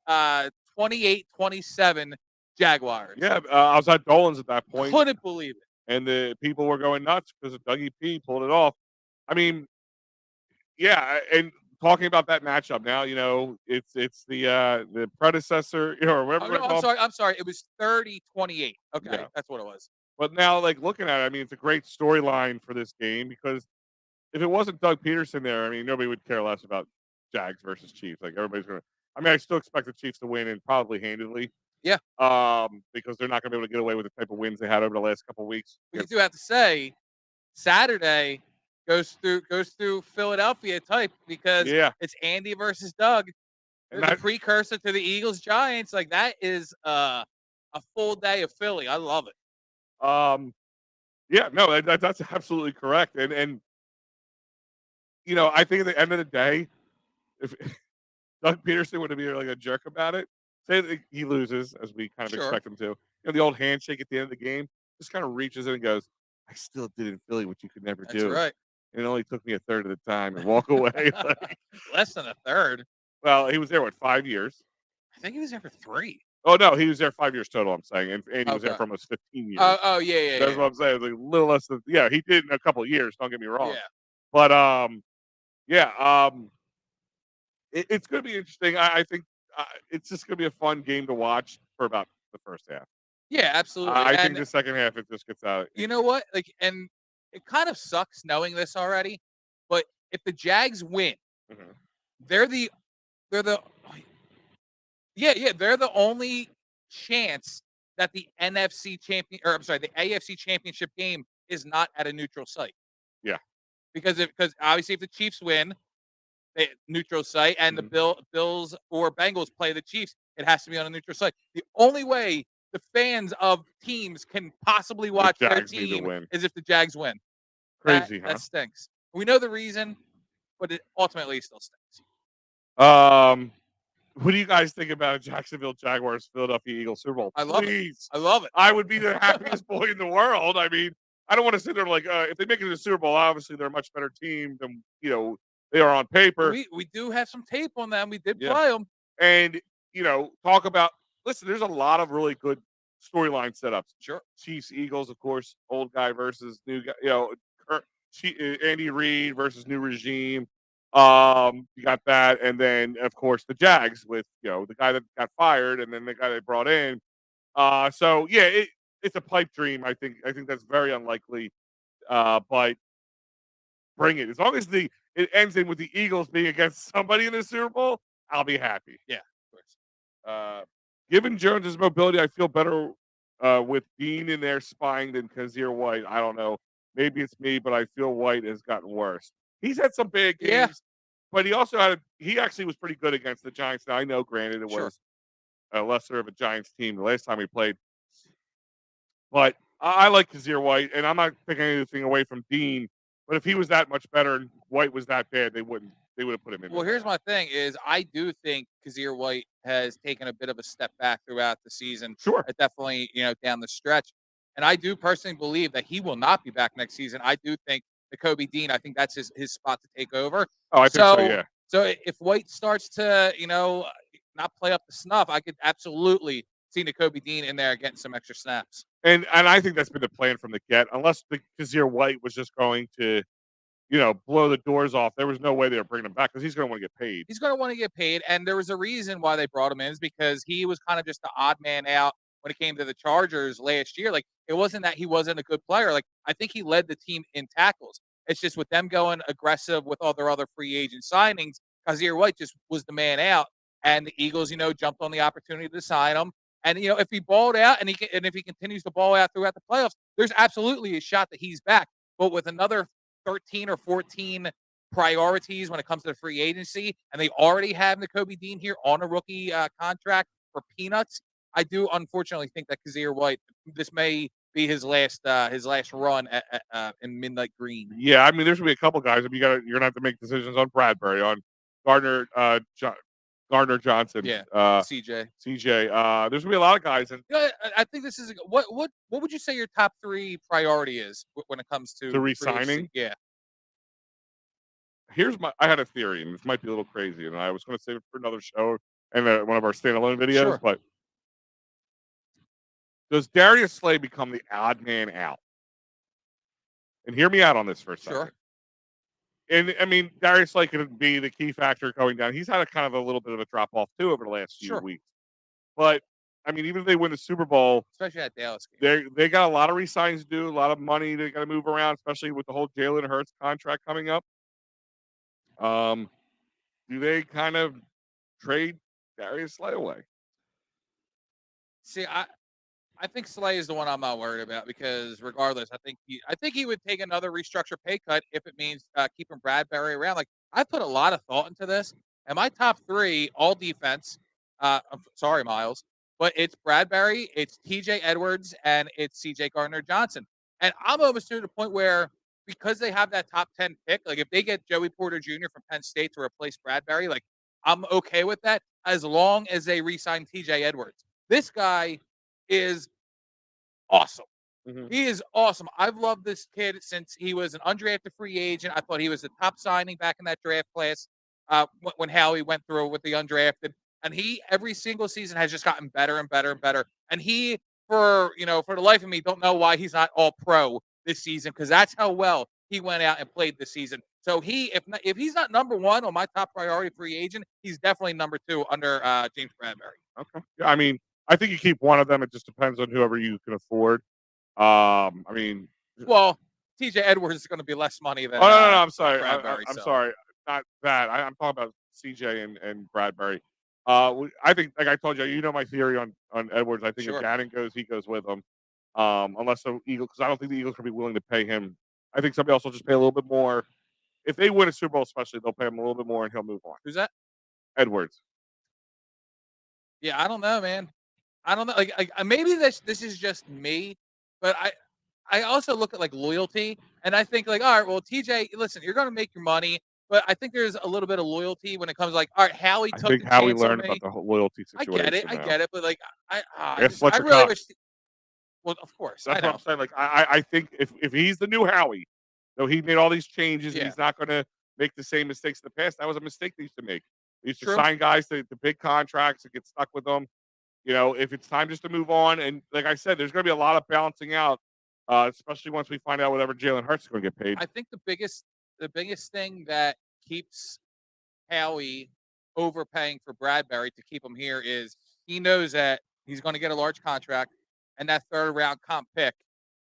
28-27 Jaguars. Yeah. I was at Dolan's at that point, Couldn't believe it. and the people were going nuts because of Dougie P pulled it off. I mean, yeah, and talking about that matchup now, it's the predecessor, or whatever. Oh, we're no, called. I'm sorry. It was 30-28. Okay, Yeah. that's what it was. But now, like looking at it, I mean, it's a great storyline for this game because if it wasn't Doug Peterson there, I mean, nobody would care less about Jags versus Chiefs. Like everybody's gonna. I mean, I still expect the Chiefs to win and probably handedly. Yeah. Because they're not gonna be able to get away with the type of wins they had over the last couple of weeks. We do have to say, Saturday goes through Philadelphia type because Yeah. it's Andy versus Doug. And The that- precursor to the Eagles Giants. Like that is a full day of Philly. I love it. Yeah, no, that's absolutely correct. And I think at the end of the day, if Doug Peterson would be like a jerk about it, say that he loses, as we kind of Sure. expect him to, the old handshake at the end of the game, just kind of reaches in and goes, I still did in Philly what you could never That's do. right. And it only took me a third of the time and walk away. Less than a third. Well, he was there, 5 years? I think he was there for 3. Oh, no, he was there 5 years total, I'm saying. And Andy was there Okay. for almost 15 years. Oh, yeah. That's what I'm saying. Like a little less than, yeah, he did in a couple of years. Don't get me wrong. Yeah. But it's going to be interesting. I think it's just going to be a fun game to watch for about the first half. Yeah, absolutely. I think And the second half it just gets out. you know what? Like, and it kind of sucks knowing this already. But if the Jags win, Mhm. they're the they're the they're the only chance that the the AFC Championship game is not at a neutral site. Yeah. Because obviously if the Chiefs win, neutral site, and the Bills or Bengals play the Chiefs, it has to be on a neutral site. The only way the fans of teams can possibly watch their Jags need to team win. is if the Jags win. Crazy, That stinks. We know the reason, but it ultimately still stinks. huh? What do you guys think about a Jacksonville Jaguars Philadelphia Eagles Super Bowl? I love it. Please. I love it. I would be the happiest boy in the world. I mean, I don't want to sit there like if they make it to the Super Bowl, obviously they're a much better team than they are on paper. We do have some tape on them. We did Yeah. play them. And talk about. Listen, there's a lot of really good storyline setups. Sure. Chiefs, Eagles, of course, old guy versus new guy. Andy Reid versus new regime. You got that, and then of course the Jags with the guy that got fired, and then the guy they brought in. So yeah, it's a pipe dream. I think that's very unlikely. But bring it as long as it ends in with the Eagles being against somebody in the Super Bowl. I'll be happy. Yeah, of course. Given Jones's mobility, I feel better with Dean in there spying than Kazir White. I don't know. Maybe it's me, but I feel White has gotten worse. He's had some big games, Yeah. but he also he actually was pretty good against the Giants. Now I know, granted, it Sure. was a lesser of a Giants team the last time we played, but I like Kazir White, and I'm not taking anything away from Dean. But if he was that much better and White was that bad, they would have put him in. Well, here's my thing: is I do think Kazir White has taken a bit of a step back throughout the season. Sure. Definitely, down the stretch. And I do personally believe that he will not be back next season. I do think that Kobe Dean, I think that's his spot to take over. Oh, I think so. Yeah. So if White starts to, not play up to snuff, I could absolutely see Nakobe Dean in there getting some extra snaps. And I think that's been the plan from the get, unless the Kazir White was just going to, blow the doors off. There was no way they were bringing him back because he's going to want to get paid. He's going to want to get paid, and there was a reason why they brought him in is because he was kind of just the odd man out when it came to the Chargers last year. Like, it wasn't that he wasn't a good player. Like, I think he led the team in tackles. It's just with them going aggressive with all their other free agent signings, Kazir White just was the man out, and the Eagles, jumped on the opportunity to sign him. And if he balled out and if he continues to ball out throughout the playoffs, there's absolutely a shot that he's back. But with another 13 or 14 priorities when it comes to the free agency, and they already have Nakobe Dean here on a rookie contract for peanuts, I do unfortunately think that Kazir White, this may be his last run in Midnight Green. Yeah, I mean, there's gonna be a couple guys. You're gonna have to make decisions on Bradbury, on Gardner, Gardner Johnson, Yeah, CJ. There's gonna be a lot of guys, and I think this is what would you say your top 3 priority is when it comes to re-signing? Yeah, I had a theory, and this might be a little crazy, and I was going to save it for another show and one of our standalone videos. Sure. But does Darius Slay become the odd man out? And hear me out on this for a second. Sure. And I mean, Darius Slay could be the key factor going down. He's had a kind of a little bit of a drop off too over the last few weeks. But I mean, even if they win the Super Bowl, especially at Dallas game, they got a lot of re-signs to do, a lot of money they got to move around, especially with the whole Jalen Hurts contract coming up. Do they kind of trade Darius Slay away? See, I think Slay is the one I'm not worried about because regardless, I think he would take another restructure pay cut if it means keeping Bradbury around. Like, I put a lot of thought into this, and my top 3 all defense. I'm sorry, Miles, but it's Bradbury, it's TJ Edwards, and it's CJ Gardner Johnson. And I'm almost to the point where, because they have that top 10 pick, like if they get Joey Porter Jr. from Penn State to replace Bradbury, like I'm okay with that as long as they re-sign TJ Edwards. This guy is awesome. Mm-hmm. He is awesome. I've loved this kid since he was an undrafted free agent. I thought he was the top signing back in that draft class when Howie went through with the undrafted. And he, every single season, has just gotten better and better and better. And he, for the life of me, don't know why he's not all pro this season, because that's how well he went out and played this season. So if he's not number 1 on my top priority free agent, he's definitely number 2 under James Bradbury. Okay. Yeah, I mean, I think you keep one of them. It just depends on whoever you can afford. I mean, well, TJ Edwards is going to be less money than. Oh no, I'm sorry. I'm so. sorry. Not that. I'm talking about CJ and Bradbury. I think, like I told you, my theory on Edwards. I think if Gannon goes, he goes with him. Unless the Eagles, because I don't think the Eagles will be willing to pay him. I think somebody else will just pay a little bit more. If they win a Super Bowl, especially, they'll pay him a little bit more and he'll move on. Who's that? Edwards. Yeah, I don't know, man. I don't know. Like maybe this is just me, but I also look at like loyalty, and I think like, all right, well, TJ, listen, you're going to make your money, but I think there's a little bit of loyalty when it comes to like, all right, Howie took the chance on me. I think Howie learned about the whole loyalty situation. I get it, but like, I really Cox. Wish. Well, of course, that's what I'm saying. Like, I think if he's the new Howie, though he made all these changes, and he's not going to make the same mistakes in the past. That was a mistake they used to make. They used to sign guys to big contracts and get stuck with them. If it's time just to move on, and like I said, there's going to be a lot of balancing out, especially once we find out whatever Jalen Hurts is going to get paid. I think the biggest thing that keeps Howie overpaying for Bradbury to keep him here is he knows that he's going to get a large contract, and that 3rd round comp pick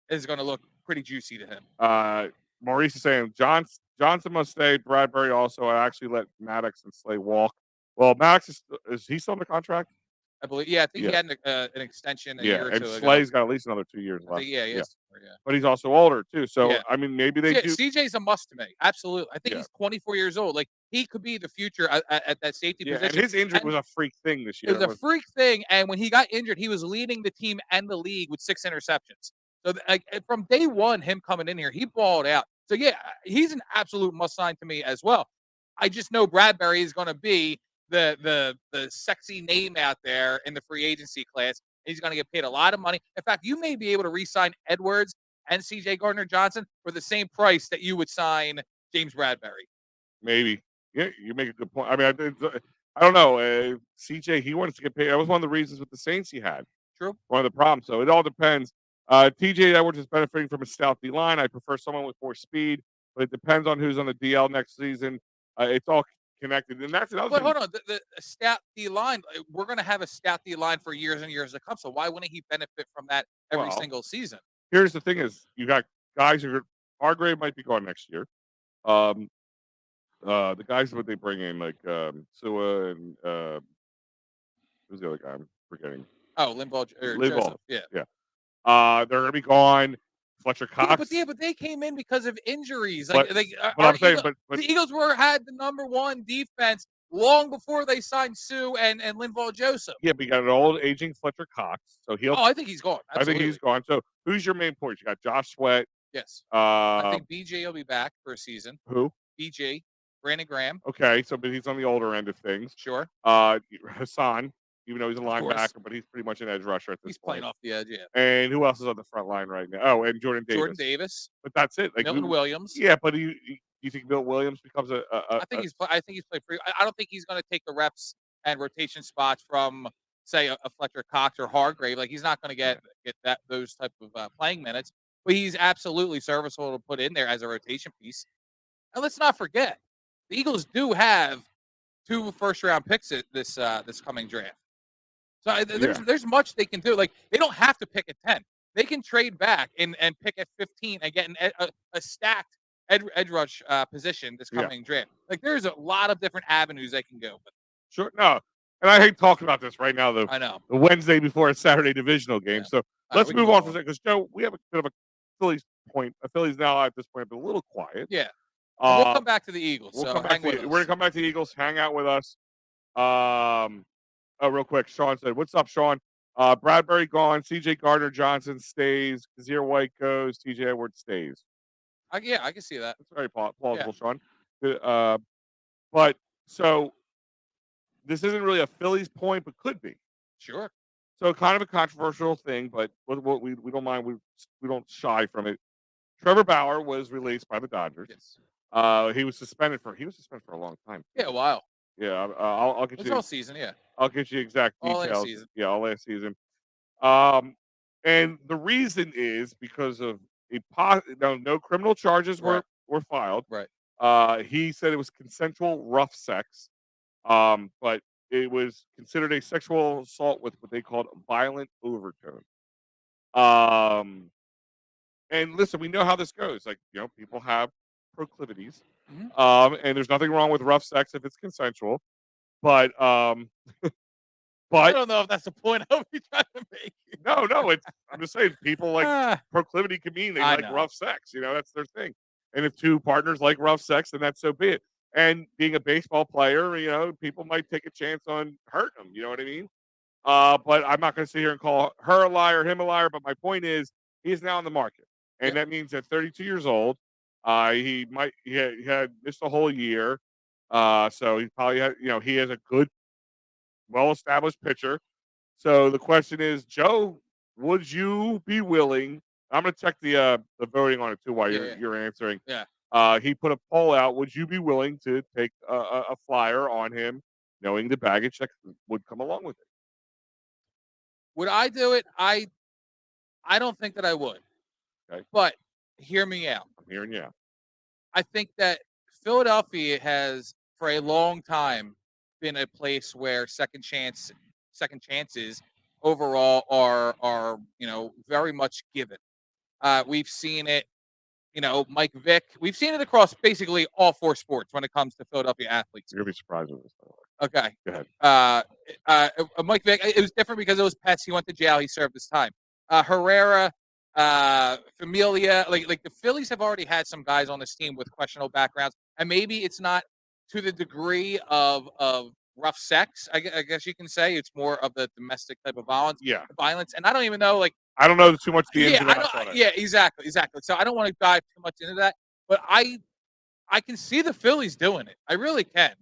is going to look pretty juicy to him. Maurice is saying Johnson must stay. Bradbury also. I actually let Maddox and Slay walk. Well, Maddox is he still under contract? I believe, I think he had an extension a year or two ago. And Slay's got at least another 2 years left. He is. But he's also older too. So I mean, maybe they do. CJ's a must to me. Absolutely. I think he's 24 years old. Like, he could be the future at that safety position. And his injury was a freak thing this year. It was a freak thing, and when he got injured, he was leading the team and the league with 6 interceptions. So from day one, him coming in here, he balled out. So he's an absolute must sign to me as well. I just know Bradbury is going to be the sexy name out there in the free agency class. He's going to get paid a lot of money. In fact, you may be able to re-sign Edwards and CJ Gardner Johnson for the same price that you would sign James Bradbury. Maybe. Yeah, you make a good point. I mean, I don't know. CJ, he wants to get paid. That was one of the reasons with the Saints he had. True. One of the problems. So it all depends. TJ Edwards is benefiting from a stout D line. I prefer someone with more speed. but it depends on who's on the DL next season. It's all connected, and that's another But thing. hold on, the stout D line, we're going to have a stout D line for years and years to come. So why wouldn't he benefit from that every Well, single season? here's the thing: is you got guys who Hargrave might be gone next year. Um, the guys what they bring in like Sua and who's the other guy? I'm forgetting. Oh, Limbaugh or Linval. Joseph, yeah. Yeah. They're gonna be gone. Fletcher Cox. But they came in because of injuries. But- But our I'm saying, Eagle- but the Eagles had the number one defense long before they signed Sue and Linval Joseph. yeah, we got an old aging Fletcher Cox, so he'll. Oh, I think he's gone. I think he's gone. So who's your main point? You got Josh Sweat. Yes. I think Um, BJ will be back for a season. who? BJ, Brandon Graham, Okay, so but he's on the older end of things. sure. Hassan, even though he's a Of course. linebacker, but he's pretty much an edge rusher at this He's point. playing off the edge, yeah. And who else is on the front line right now? Oh, and Jordan Davis. Jordan Davis, But that's it. Like Milton Williams. Yeah, but you think Bill Williams becomes a I think he's played pretty. I don't think he's going to take the reps and rotation spots from say a Fletcher Cox or Hargrave. Like he's not going to get those type of playing minutes. But he's absolutely serviceable to put in there as a rotation piece. And let's not forget, the Eagles do have 2 first-round picks this coming draft. So there's much they can do. Like they don't have to pick at 10. They can trade back and pick at 15 and get a stacked edge rush position this coming draft. Like there's a lot of different avenues they can go. But sure. No, and I hate talking about this right now. I know. The Wednesday before a Saturday divisional game. Yeah. So All right, let's we can move move on for a on. second because Joe, we have a bit of a Phillies point. Phillies now at this point, but a little quiet. Yeah. And we'll Uh, come back to the Eagles. we'll so come back hang with to, us. we're gonna come back to the Eagles. Hang out with us. Oh, real quick, Sean said, "What's up, Sean? Bradbury gone. C.J. Gardner Johnson stays. Kazir White goes. T.J. Edwards stays. I can see that. That's very plausible, Sean. But so this isn't really a Phillies point, but could be. Sure. So kind of a controversial thing, but we don't mind. We don't shy from it. Trevor Bauer was released by the Dodgers. Yes. He was suspended for a long time. Yeah. Wow. Yeah, I'll get It's you. all season. Yeah. I'll get you exact All last details. season. Yeah, all last season. And the reason is because of no criminal charges were filed. Right. He said it was consensual rough sex, but it was considered a sexual assault with what they called violent overtone. And listen, we know how this goes. Like, people have proclivities. Mhm. And there's nothing wrong with rough sex if it's consensual. But I but don't know if that's the point I was trying to make. no, I'm just saying people like Ah, proclivity can mean they I like know. rough sex. That's their thing. And if 2 partners like rough sex, then that's so be it. And being a baseball player, people might take a chance on hurting them. You know what I mean? But I'm not going to sit here and call her a liar, him a liar. But my point is, he is now on the market, and that means at 32 years old, he had missed a whole year. So he probably had, he has a good, well-established pitcher. So the question is, Joe, would you be willing? I'm going to check the voting on it too while you're answering. Yeah. He put a poll out. Would you be willing to take a flyer on him, knowing the baggage that would come along with it? Would I do it? I don't think that I would. Okay. But hear me out. I'm hearing you. I think that Philadelphia has, for a long time, been a place where second chances overall are very much given. We've seen it, Mike Vick. We've seen it across basically all 4 sports when it comes to Philadelphia athletes. You're gonna be surprised with this. By the way. Okay. Go ahead. Mike Vick. It was different because it was pets. He went to jail. He served his time. Herrera, Familia, like the Phillies have already had some guys on this team with questionable backgrounds, and maybe it's not to the degree of rough sex. I guess you can say it's more of the domestic type of violence. Yeah. Violence, and I don't even know. I don't know too much the ins Yeah, and I outs on don't. it. Yeah, exactly. So I don't want to dive too much into that, but I can see the Phillies doing it. I really can.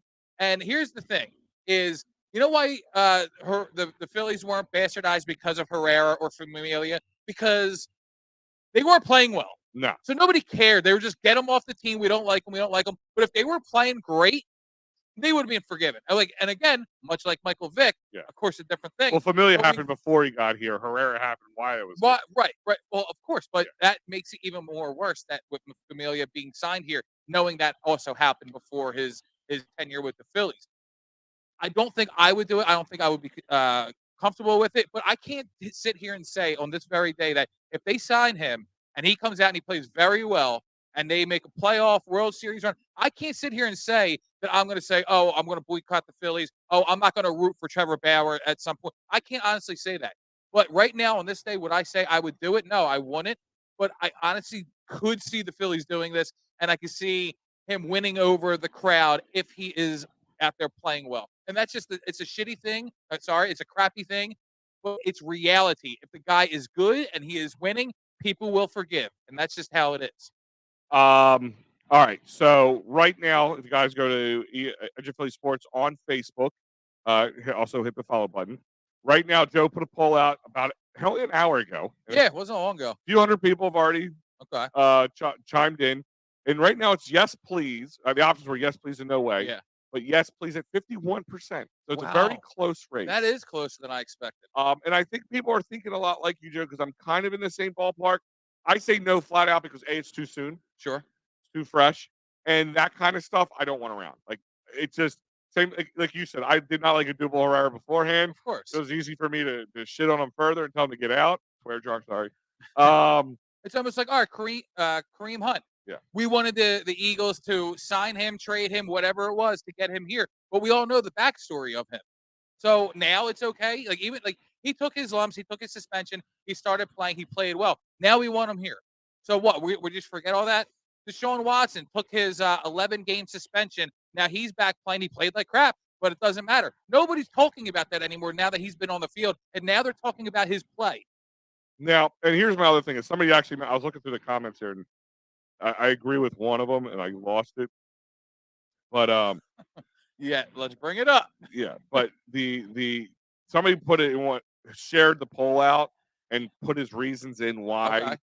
And here's the thing: is why the Phillies weren't bastardized because of Herrera or Familia? Because they weren't playing well. No. So nobody cared. They were just get them off the team. We don't like them. But if they were playing great, they would have been forgiven. And again, much like Michael Vick, Yeah. of course, a different thing. Well, Familia But happened before he got here. Herrera happened while it was here. Right. Well, of course, but that makes it even more worse that with Familia being signed here, knowing that also happened before his tenure with the Phillies. I don't think I would do it. I don't think I would be comfortable with it. But I can't sit here and say on this very day that if they sign him and he comes out and he plays very well and they make a playoff World Series run, I can't sit here and say that I'm going to say, oh, I'm going to boycott the Phillies. Oh, I'm not going to root for Trevor Bauer at some point. I can't honestly say that. But right now on this day, would I say I would do it? No, I wouldn't. But I honestly could see the Phillies doing this, and I could see him winning over the crowd if he is out there playing well. And that's just it's a shitty thing. Sorry, it's a crappy thing, but it's reality. If the guy is good and he is winning, people will forgive, and that's just how it is. All right. So right now, if you guys go to Edge of Philly Sports on Facebook, also hit the follow button. Right now, Joe put a poll out about an hour ago. Yeah, it wasn't long ago. A few hundred people have already Okay. chimed in, and right now it's yes, please. The options were yes, please, and no way. Yeah. But yes, please at 51%. So it's a very Wow. close race. That is closer than I expected. And I think people are thinking a lot like you, Joe, because I'm kind of in the same ballpark. I say no flat out because A, it's too soon. Sure. It's too fresh. And that kind of stuff I don't want around. Like it's just same like you said, I did not like a Double Herrera beforehand. Of course. So it was easy for me to shit on him further and tell him to get out. Swear jar, sorry. It's almost like, all right, Kareem Hunt. Yeah. We wanted the Eagles to sign him, trade him, whatever it was to get him here. But we all know the backstory of him. So now it's okay. Like even like he took his lumps, he took his suspension, he started playing, he played well. Now we want him here. So what? We just forget all that? Deshaun Watson took his 11-game suspension. Now he's back playing. He played like crap, but it doesn't matter. Nobody's talking about that anymore now that he's been on the field, and now they're talking about his play. Now, and here's my other thing: is somebody actually? I was looking through the comments here, and I agree with one of them, and I lost it. But yeah, let's bring it up. Yeah, but the somebody put it in shared the poll out and put his reasons in why, Okay.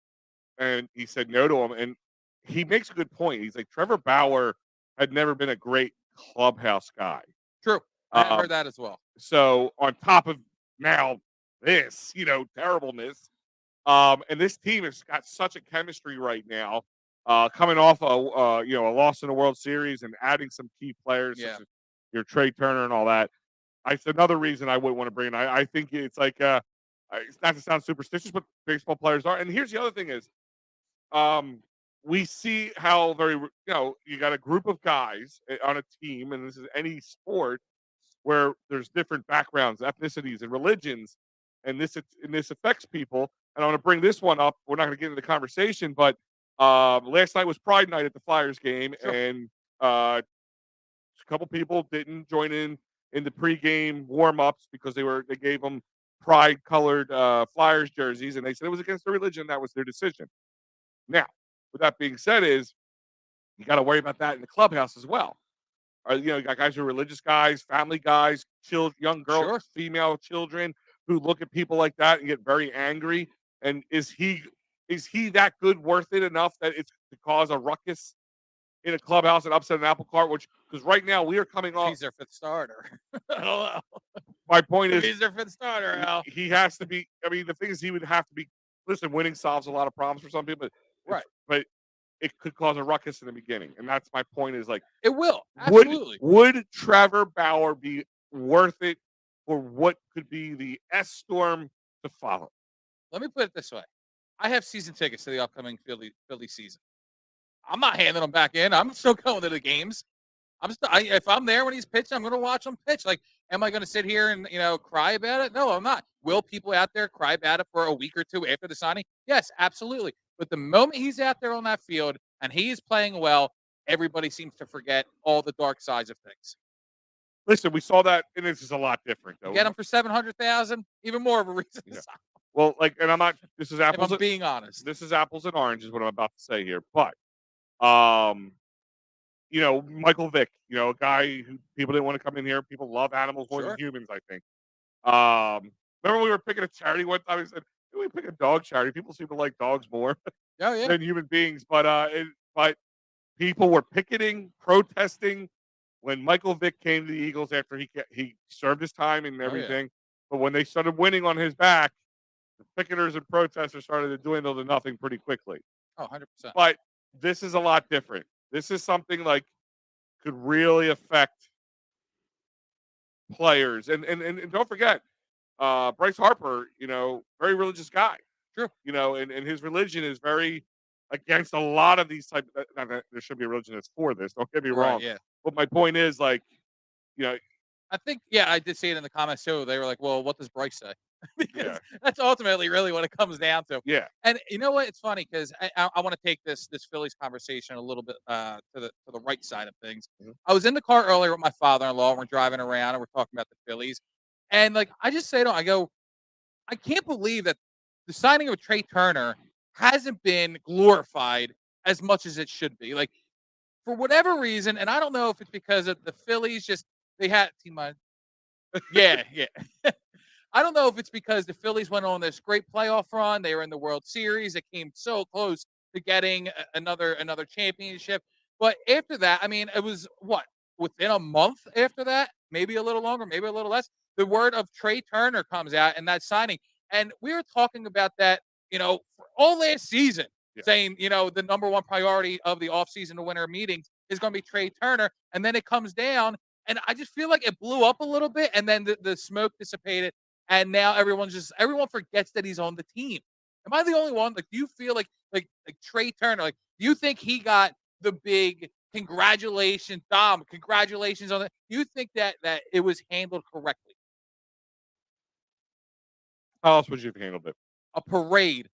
and he said no to him, and he makes a good point. He's like Trevor Bauer had never been a great clubhouse guy. True. I heard that as well. So on top of now this, terribleness, and this team has got such a chemistry right now, coming off a loss in the World Series and adding some key players, such as your Trey Turner and all that. It's another reason I wouldn't want to bring in. I think it's like it's not to sound superstitious, but baseball players are. And here's the other thing is, we see how you got a group of guys on a team, and this is any sport where there's different backgrounds, ethnicities, and religions, and this affects people. And I want to bring this one up. We're not going to get into the conversation, but last night was Pride Night at the Flyers game, Sure. and a couple people didn't join in the pregame warm-ups because they gave them pride-colored Flyers jerseys, and they said it was against their religion. That was their decision. Now, with that being said, is you got to worry about that in the clubhouse as well. You got guys who are religious guys, family guys, young girls, Sure. female children who look at people like that and get very angry. And is he that good, worth it enough that it's to cause a ruckus in a clubhouse and upset an apple cart? Because right now we are coming off. He's their fifth starter. I don't know. My point is, He's their fifth starter, Al. he has to be. I mean, the thing is, he would have to be. Listen, winning solves a lot of problems for some people, Right. But it could cause a ruckus in the beginning, and that's my point. Is like it will absolutely. Would Trevor Bauer be worth it for what could be the S storm to follow? Let me put it this way: I have season tickets to the upcoming Philly season. I'm not handing them back in. I'm still going to the games. If I'm there when he's pitching, I'm going to watch him pitch. Like, am I going to sit here and cry about it? No, I'm not. Will people out there cry about it for a week or two after the signing? Yes, absolutely. But the moment he's out there on that field and he is playing well, everybody seems to forget all the dark sides of things. Listen, we saw that, and this is a lot different, though. Get him for $700,000, even more of a reason to sign. Well, and I'm not. This is apples. If I'm being honest, this is apples and oranges. What I'm about to say here, but Michael Vick, a guy who people didn't want to come in here. People love animals more than humans, I think. Remember we were picking a charity one time? I said, we pick a dog charity. People seem to like dogs more than human beings. But people were picketing, protesting when Michael Vick came to the Eagles after he served his time and Oh, yeah. everything, but when they started winning on his back, the picketers and protesters started to dwindle to nothing pretty quickly. Oh, 100%. But this is a lot different. This is something like could really affect players. And don't forget, Bryce Harper, very religious guy. True. And his religion is very against a lot of these type. Not that there should be a religion that's for this. Don't get me Right, wrong. yeah. But my point is, like, I think, yeah, I did see it in the comments too. They were like, "Well, what does Bryce say?" Because Yeah. that's ultimately really what it comes down to. yeah, And you know what? It's funny because I want to take this Phillies conversation a little bit to the right side of things. Mhm. I was in the car earlier with my father-in-law. We're driving around and we're talking about the Phillies, and like I just say to him, I go, I can't believe that the signing of Trey Turner hasn't been glorified as much as it should be. Like for whatever reason, and I don't know if it's because of the Phillies just they had team mind. Yeah, yeah. I don't know if it's because the Phillies went on this great playoff run. They were in the World Series. It came so close to getting another championship. But after that, I mean, it was what within a month after that, maybe a little longer, maybe a little less. The word of Trey Turner comes out and that signing, and we were talking about that, for all last season, Yeah. saying the number one priority of the offseason to winter meetings is going to be Trey Turner, and then it comes down, and I just feel like it blew up a little bit, and then the smoke dissipated and now everyone forgets that he's on the team. Am I the only one? Like, do you feel like Trey Turner? Like, do you think he got the big congratulations, Dom? Congratulations on that. Do you think that it was handled correctly? how else would you have handled it? A parade.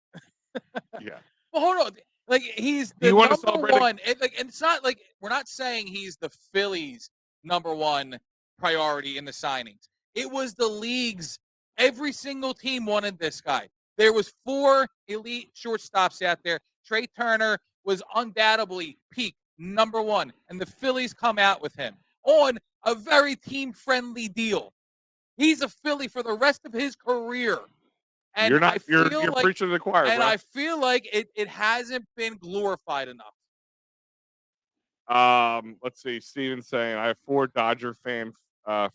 Yeah. Well, hold on. Like he's Do you the wanna number celebrate it? one. And it's not like we're not saying he's the Phillies' number one priority in the signings. It was the league's. Every single team wanted this guy. There was 4 elite shortstops out there. Trey Turner was undoubtedly peak number one, and the Phillies come out with him on a very team-friendly deal. He's a Philly for the rest of his career. And You're not. I feel You're like preaching to the choir, and bro. I feel like it hasn't been glorified enough. Let's see. Steven's saying I have 4 Dodger fan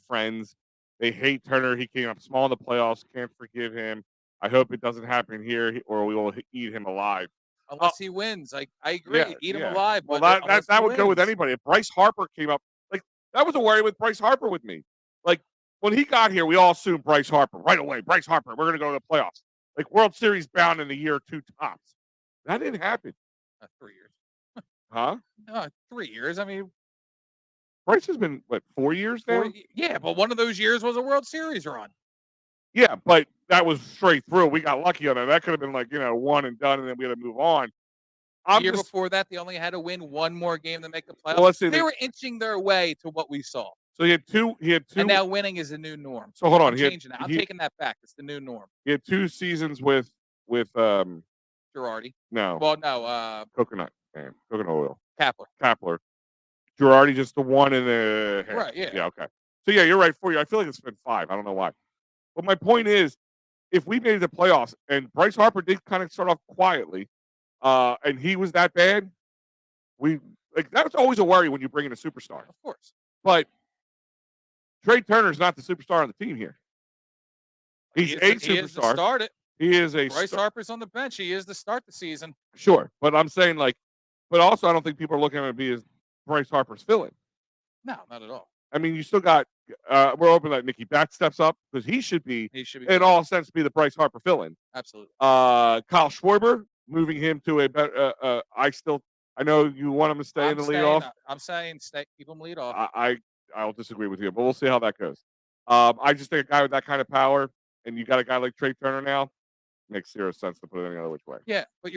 friends. They hate Turner. He came up small in the playoffs. Can't forgive him. I hope it doesn't happen here, or we will eat him alive. Unless he wins. I agree. Yeah, Eat him yeah. alive. Well, but that unless he would go with wins. anybody. If Bryce Harper came up, like that was a worry with Bryce Harper with me. Like when he got here, we all assumed Bryce Harper right away. Bryce Harper, we're gonna go to the playoffs. Like World Series bound in a year or 2 tops. That didn't happen, 3 years. huh? 3 years. I mean, Bryce has been what 4 years now. yeah, but one of those years was a World Series run. Yeah, but that was straight through. We got lucky on that. That could have been like, one and done, and then we had to move on. The year before that, they only had to win one more game to make the playoffs. Well, let's see. They were inching their way to what we saw. So he had two. And now winning is the new norm. So hold on. I'm changing that. I'm taking that back. It's the new norm. He had 2 seasons with Girardi. no Well, no, coconut oil. Kapler. Girardi just the 1 and a half. Right, yeah. Yeah, okay. So yeah, you're right. 4 years. I feel like it's been 5. I don't know why. But my point is, if we made the playoffs and Bryce Harper did kind of start off quietly, and he was that bad, that's always a worry when you bring in a superstar. Of course. But Trey Turner's not the superstar on the team here. He's a superstar. He is to start it. He is a Bryce Harper's on the bench. He is to start the season. Sure, but I'm saying but also I don't think people are looking at it as Bryce Harper's fill-in. No, not at all. I mean, you still got. We're hoping that Mickey Bat steps up because he should be in all sense be the Bryce Harper fill-in. Absolutely. Kyle Schwarber, moving him to a better. I know you want him to stay in the leadoff. I'm saying keep him lead off. I'll disagree with you, but we'll see how that goes. I just think a guy with that kind of power, and you got a guy like Trey Turner now, makes zero sense to put it any other which way. Yeah, but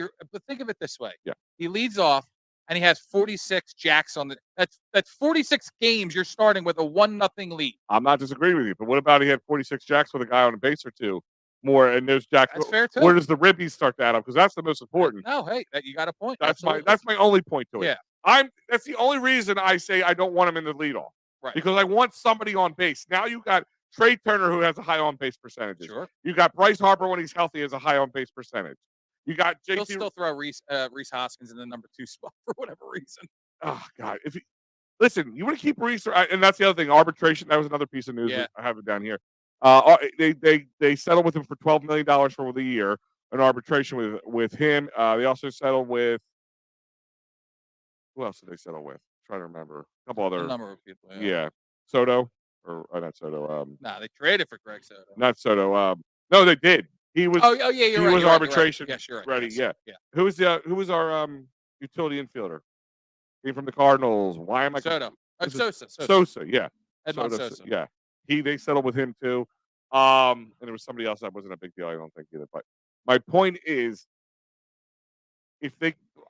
think of it this way. Yeah. He leads off and he has 46 jacks on that's 46 games you're starting with a 1-0 lead. I'm not disagreeing with you, but what about he had 46 jacks with a guy on a base or 2 more, and there's jacks. That's fair too. Where does the ribbies start that up? Because that's the most important. No, hey, you got a point. That's my only point to it. Yeah. That's the only reason I say I don't want him in the leadoff. Right. Because I want somebody on base. Now you got Trey Turner who has a high on base percentage. Sure. You got Bryce Harper when he's healthy has a high on base percentage. You got JT. He'll still throw Reese Hoskins in the number 2 spot for whatever reason. Oh God! listen, you want to keep Reese, and that's the other thing. Arbitration. That was another piece of news. Yeah. I have it down here. They settled with him for $12 million for the year an arbitration with him. They also settled with who else did they settle with? Trying to remember. A couple A other. number of people. Yeah. Soto or not Soto. Nah, they traded for Greg Soto. Not Soto. No, they did. He was. Oh, yeah, you're he right. was you're right, you're right. arbitration Yes, you're right. ready. Yes, Yeah. Who was our utility infielder? Came from the Cardinals. Why am I Soto. This is Sosa. Sosa? Yeah. Edmond Soto, Sosa. yeah. They settled with him too. And there was somebody else that wasn't a big deal, I don't think either. But my point is,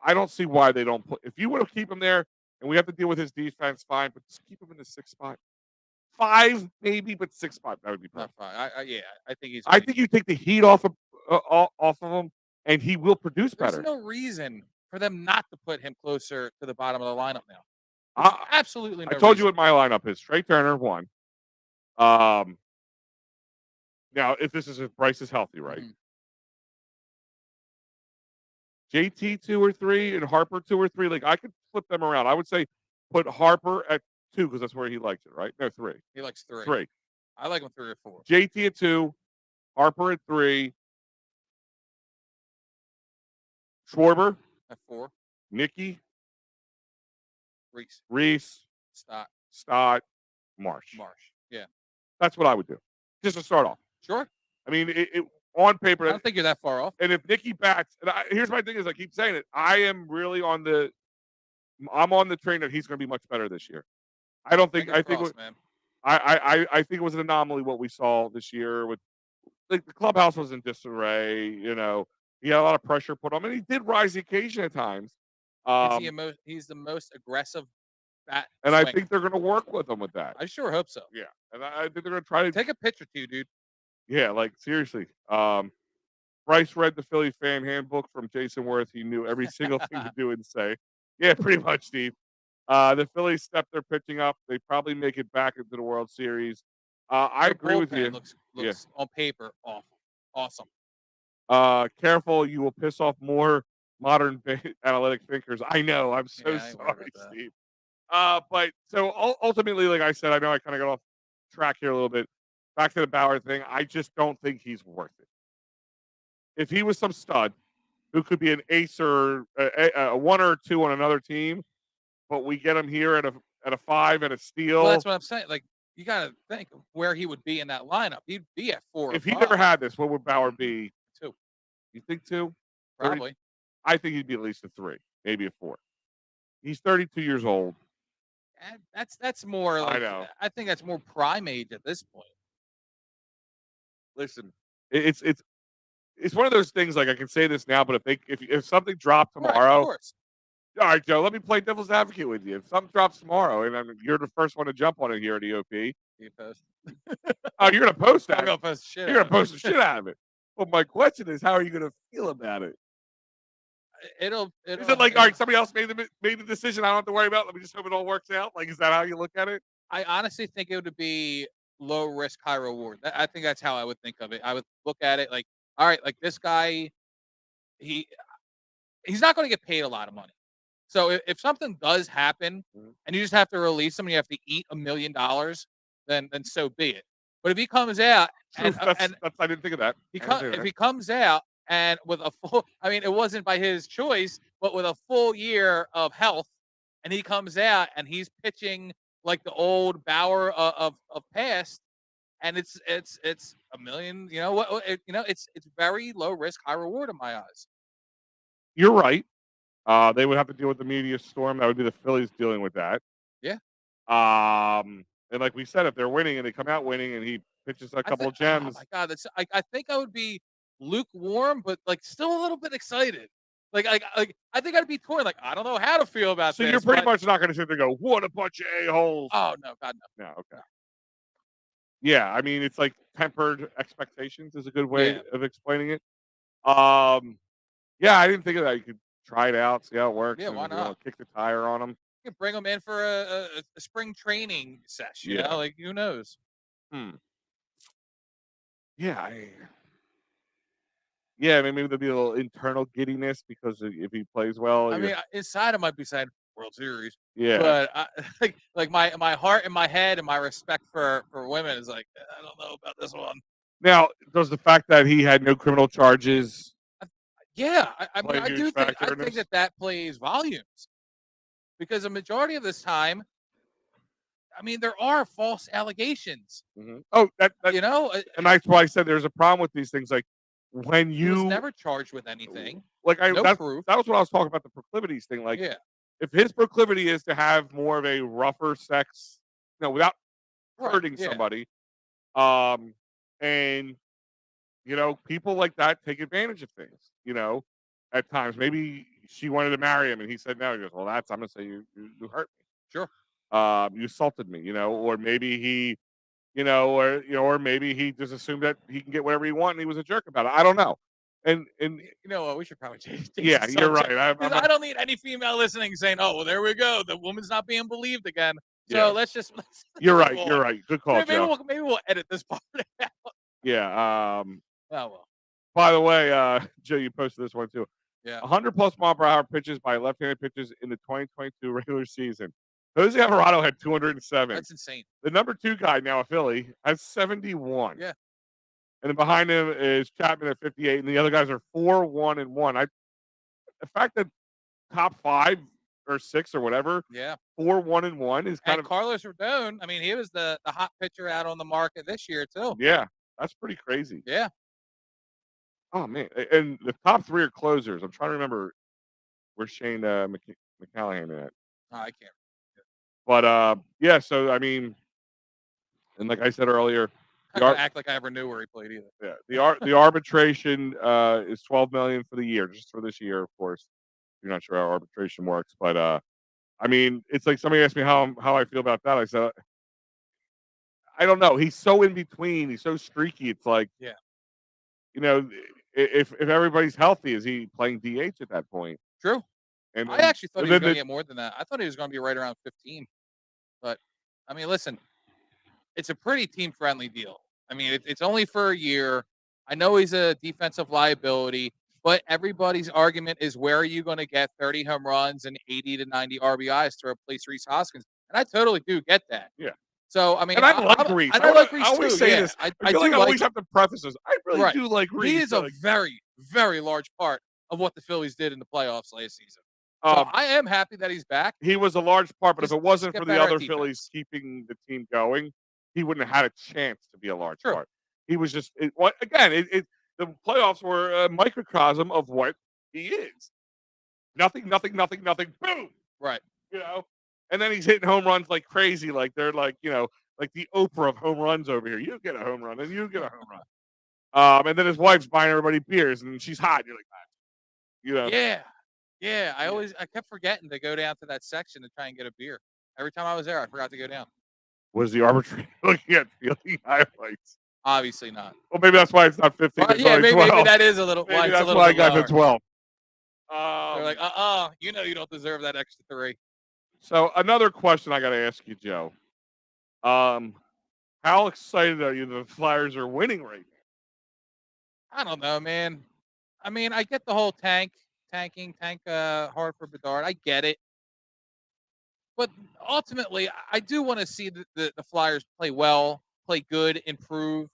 I don't see why they don't put. If you want to keep him there, and we have to deal with his defense, fine. But just keep him in the 6th spot, 5 maybe, but 6th spot that would be Not perfect. fine. I think he's. I think you take the heat off of him, and he will produce There's better. no reason for them not to put him closer to the bottom of the lineup now. I Absolutely no told you reason. what my lineup is. Trey Turner 1. Now, if this is if Bryce is healthy, right? Mhm. JT 2 or 3 and Harper 2 or 3. Like I could flip them around. I would say put Harper at 2 because that's where he likes it, right? No, 3. He likes 3. 3. I like him 3 or 4. JT at 2, Harper at 3, Schwarber, At 4. Nicky, Reese. Stott, Marsh. Yeah. That's what I would do, just to start off. Sure. I mean, on paper. I don't think you're that far off. And if Nicky bats, and here's my thing is, I keep saying it. I am really on the train that he's going to be much better this year. I don't think. Fingers crossed, man. I think it was an anomaly what we saw this year with like the clubhouse was in disarray. You know, he had a lot of pressure put on him, and he did rise the occasion at times. He's the most aggressive bat. And I swinger. think they're going to work with him with that. I sure hope so. Yeah, and I think they're going to try to Take a picture too, dude. Yeah, like seriously. Bryce read the Philly fan handbook from Jason Worth. He knew every single thing to do and say. Yeah, pretty much, Steve. The Phillies stepped their pitching up. They probably make it back into the World Series. I Their agree with bullpen you. Looks on paper awesome. Careful, you will piss off more modern analytic thinkers. I know. I'm so Yeah, I ain't worried sorry, about that. Steve. But so ultimately, like I said, I know I kind of got off track here a little bit. Back to the Bauer thing. I just don't think he's worth it. If he was some stud who could be an ace or a 1 or 2 on another team, but we get him here at a 5 and a steal. Well, that's what I'm saying. Like you got to think of where he would be in that lineup. He'd be at 4. If or he 5. never had this, what would Bauer be? 2, You think 2? probably. I think he'd be at least a 3, maybe a 4. He's 32 years old. And that's more. Like, I know. I think that's more prime age at this point. Listen, it's one of those things. Like I can say this now, but if something dropped Right, of tomorrow, course. all right, Joe, let me play devil's advocate with you. If something drops tomorrow, and you're the first one to jump on it here at EOP, You post. oh, you're gonna post that. I'm gonna post shit. You're gonna post the shit out of it. But my question is, how are you gonna feel about it? It'll. Is it like, all right, somebody else made the decision? I don't have to worry about. Let me just hope it all works out. Like, is that how you look at it? I honestly think it would be low risk, high reward. I think that's how I would think of it. I would look at it like, all right, like this guy, he's not going to get paid a lot of money. So if something does happen and you just have to release him, and you have to eat $1 million, then so be it. But if he comes out and I didn't think of that. if he comes out and with a full, I mean, it wasn't by his choice, but with a full year of health, and he comes out and he's pitching like the old Bauer of past, and it's $1 million. You know what? It's very low risk, high reward in my eyes. You're right. They would have to deal with the media storm. That would be the Phillies dealing with that. Yeah. And like we said, if they're winning and they come out winning and he pitches a couple of Oh gems, my God, I think I would be lukewarm, but like still a little bit excited. Like I think I'd be torn. Like I don't know how to feel about so this. you're pretty much not going to sit there and go, "What a bunch of a-holes." Oh no, God no. No, okay. Yeah, I mean, it's like tempered expectations is a good way of explaining it. Yeah, I didn't think of that. You could try it out, see how it works. Yeah, and why if you wanna not? kick the tire on them. You can bring them in for a spring training session. You Yeah. know, like who knows? Yeah, yeah. I mean, maybe there'll be a little internal giddiness because if he plays well, I mean, inside I might be saying, World Series. Yeah. But like my heart and my head and my respect for women is like, I don't know about this one. Now, does the fact that he had no criminal charges Yeah, I play mean, a huge factor I in think this? that plays volumes because a majority of this time, I mean, there are false allegations. Oh, that You know, and that's why I said there's a problem with these things. Like when he was you never charged with anything, like, no that proof. was what I was talking about, the proclivities thing. Like Yeah, if his proclivity is to have more of a rougher sex, without right. hurting Yeah, somebody, and people like that take advantage of things. At times, maybe she wanted to marry him, and he said no. He goes, well, I'm gonna say you hurt me. sure. You assaulted me. Or maybe he, or maybe he just assumed that he can get whatever he wants, and he was a jerk about it. I don't know. And You know what? We should probably change yeah, the you're right. subject because I don't need any female listening saying, "Oh, well, there we go. The woman's not being believed again." Yeah, So let's you're move right. on. You're right. Good call, Joe. Maybe we'll edit this part out. Yeah. Oh well. By the way, Joe, you posted this one too. Yeah. 100 plus mile per hour pitches by left-handed pitchers in the 2022 regular season. Jose Alvarado had 207. That's insane. The number 2 guy now, a Philly, has 71. Yeah. And then behind him is Chapman at 58, and the other guys are 4-1-1. The fact that top 5 or 6 or whatever, Yeah. 4-1-1 is kind And of Carlos Rodon, I mean, he was the hot pitcher out on the market this year too. yeah, that's pretty crazy. Yeah. Oh man, and the top 3 are closers. I'm trying to remember where Shane McCallahan at. Oh, I can't. But yeah, so I mean, and like I said earlier, I the don't act like I ever knew where he played either. the arbitration is $12 million for the year, just for this year, of course. You're not sure how arbitration works, but I mean, it's like somebody asked me how I feel about that. I said, I don't know. He's so in between. He's so streaky. It's like, Yeah. If everybody's healthy, is he playing DH at that point? True. And I actually thought and he was then going to get more than that. I thought he was going to be right around 15. But I mean, listen, it's a pretty team-friendly deal. I mean, it's only for a year. I know he's a defensive liability, but everybody's argument is where are you going to get 30 home runs and 80 to 90 RBIs to replace Reese Hoskins? And I totally do get that. Yeah. So I mean, and I like Reese. I like Reese I always too. say Yeah, this. I feel like do I always like. have to preface this. I really Right. do like Reese. He is a like, very, very large part of what the Phillies did in the playoffs last season. So um, I am happy that he's back. he was a large part, but if Just- it wasn't just for get the better other at Phillies defense. keeping the team going, he wouldn't have had a chance to be a large True. part. He was just the playoffs were a microcosm of what he is. Nothing, nothing, nothing, nothing. Boom. Right. And then he's hitting home runs like crazy, like they're like like the Oprah of home runs over here. You get a home run, and you get a home run. And then his wife's buying everybody beers, and she's hot. You're like, Yeah. Yeah. I kept forgetting to go down to that section to try and get a beer. Every time I was there, I forgot to go down. Was the arbitrator looking at fielding highlights? Obviously not. Well, maybe that's why it's not 15. Well, It's yeah, only maybe 12. that is a little. Maybe Why it's that's a little why I bit got the lower. 12. They're like, you know, you don't deserve that extra 3. So another question I got to ask you, Joe. How excited are you that the Flyers are winning right now? I don't know, man. I mean, I get the whole tank hard for Bedard. I get it. But ultimately, I do want to see the Flyers play well, play good, improve.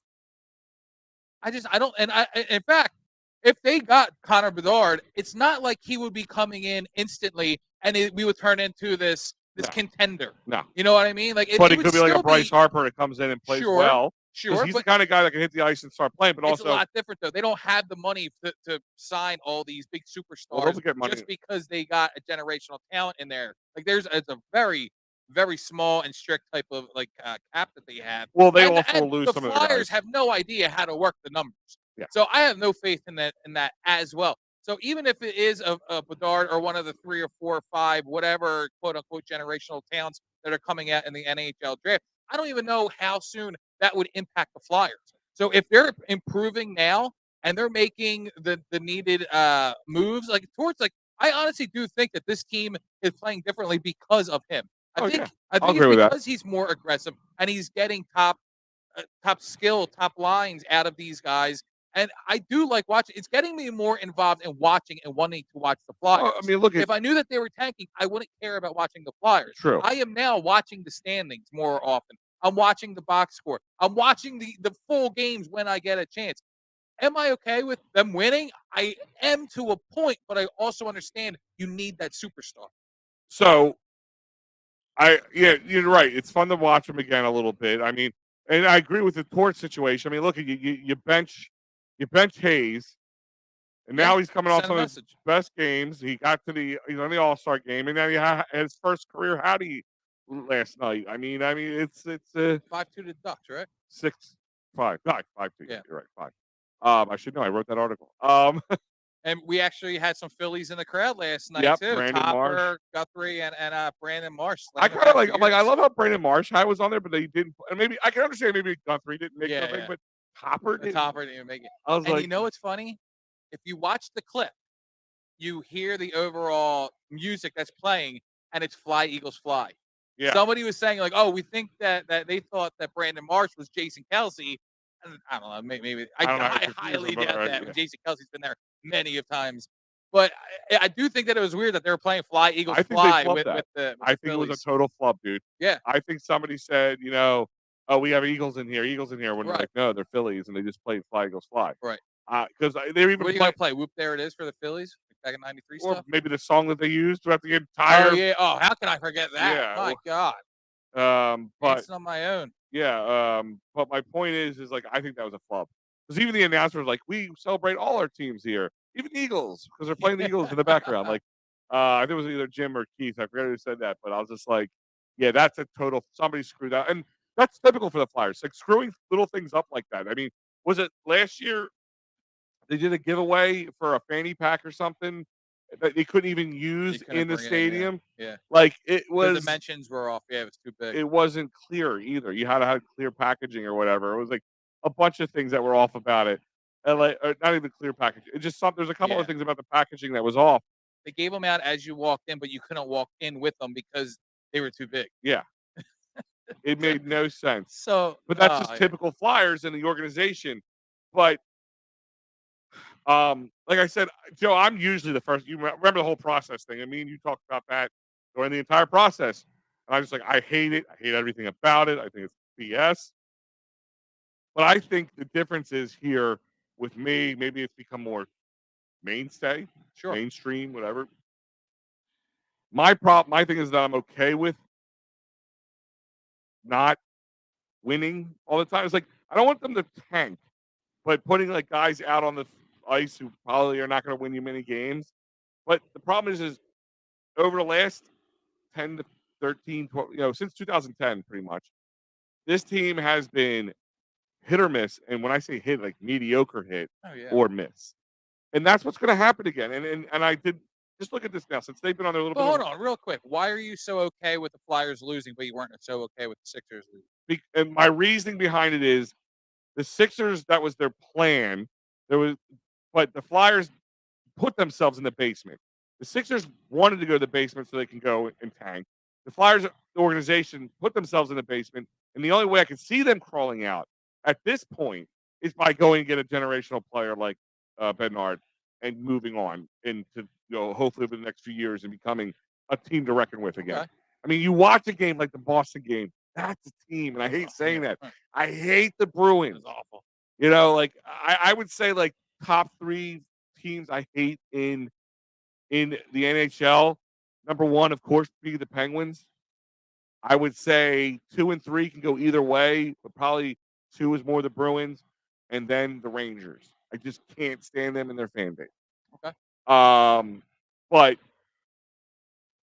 I don't, in fact, if they got Connor Bedard, it's not like he would be coming in instantly and we would turn into this No. contender. No. You know what I mean? Like, But it it could be like a Bryce Harper that comes in and plays Sure, well. Sure, He's but the kind of guy that can hit the ice and start playing, but it's also a lot different though. They don't have the money to sign all these big Well, superstars they'll get money. just because they got a generational talent in there. Like it's a very, very small and strict type of cap that they have. Well, they And- also and lose the some of their Flyers guys. have no idea how to work the numbers. Yeah. So I have no faith in that as well. So even if it is a Bedard or one of the 3 or 4 or 5, whatever quote unquote generational talents that are coming out in the NHL draft, I don't even know how soon that would impact the Flyers. So if they're improving now and they're making the needed moves, I honestly do think that this team is playing differently because of him. I think I'll it's agree with that. because he's more aggressive and he's getting top skill, top lines out of these guys And I do like watching. It's getting me more involved in watching and wanting to watch the Well, I Flyers. mean, look at If I knew that they were tanking, I wouldn't care about watching the Flyers. true. I am now watching the standings more often. I'm watching the box score. I'm watching the full games when I get a chance. Am I okay with them winning? I am to a point, but I also understand you need that superstar. So yeah, you're right. It's fun to watch them again a little bit. I mean, and I agree with the Torch situation. I mean, look at you bench Hayes, and Yeah, now he's coming off send a some of his message. best games. He's on the All Star game, and then he had his first career Howdy last night. I mean, it's 5-2 to Ducks, right? 6-5, not 5-2. Yeah. You're right, 5. I should know. I wrote that article. And we actually had some Phillies in the crowd last night Yep, too. Brandon Marsh. Topper, Guthrie, and Brandon Marsh. I slamming kind of back like. I'm like. I beers. love how Brandon Marsh was on there, but they didn't. And maybe I can understand. Maybe Guthrie didn't make Yeah, something, yeah. but Topper The did. Topper didn't even make it. I was And like, you know what's funny? If you watch the clip, you hear the overall music that's playing, and it's "Fly Eagles Fly." yeah, Somebody was saying like, "Oh, we think that they thought that Brandon Marsh was Jason Kelsey." And I don't know, maybe I don't know, I I confused highly them, but doubt alright, that. yeah. Jason Kelsey's been there many of times, but I do think that it was weird that they were playing "Fly Eagles I think they Fly" flubbed that. with the I think it was a Phillies. total flub, dude. Yeah, I think somebody said, oh, we have Eagles in here, when they're right, like, no, they're Phillies, and they just played Fly Eagles Fly. right. Because they're even What are you playing, gonna play? Whoop! There it is for the Phillies back in '93 or stuff. maybe the song that they used throughout the Oh entire. yeah. Oh, how can I forget that? Yeah, My God, but dancing on my own. yeah, but my point is like I think that was a flub. Because even the announcer was like, we celebrate all our teams here, even Eagles, because they're playing the Eagles in the background. Like, I think it was either Jim or Keith. I forget who said that, but I was just like, yeah, that's a total. Somebody screwed up, and that's typical for the Flyers, like screwing little things up like that. I mean, was it last year they did a giveaway for a fanny pack or something that they couldn't even You use couldn't in the bring it in. Yeah, stadium? yeah. Like The dimensions were off. Yeah, it was too big. it wasn't clear either. You had to have clear packaging or whatever. It was like a bunch of things that were off about it. And like, or not even clear packaging. It just there's a couple Yeah. of things about the packaging that was off. They gave them out as you walked in, but you couldn't walk in with them because they were too big. Yeah. It made no sense. So, But that's just typical Flyers in the organization. But like I said, Joe, I'm usually the first. You remember the whole process thing. I mean, you talked about that during the entire process. And I was like, I hate it. I hate everything about it. I think it's BS. But I think the difference is here with me, maybe it's become more mainstay, sure. mainstream, whatever. My thing is that I'm okay with not winning all the time. It's like I don't want them to tank, but putting like guys out on the ice who probably are not going to win you many games. But the problem is over the last 10 to 13, 12, since 2010, pretty much, this team has been hit or miss. And when I say hit, like mediocre hit or miss. And that's what's going to happen again. And I did just look at this now since they've been on their little But bit. hold on, real quick. Why are you so okay with the Flyers losing, but you weren't so okay with the Sixers losing? And my reasoning behind it is the Sixers, that was their plan. But the Flyers put themselves in the basement. The Sixers wanted to go to the basement so they can go and tank. The Flyers, the organization, put themselves in the basement. And the only way I can see them crawling out at this point is by going and get a generational player like Bednard and moving on into, hopefully over the next few years and becoming a team to reckon with again. Okay. I mean, you watch a game like the Boston game, that's a team. And I hate saying that. I hate the Bruins. It was awful. Like I would say like top 3 teams I hate in the NHL. Number 1, of course, be the Penguins. I would say 2 and 3 can go either way, but probably 2 is more the Bruins, and then the Rangers. I just can't stand them and their fan base. Okay. But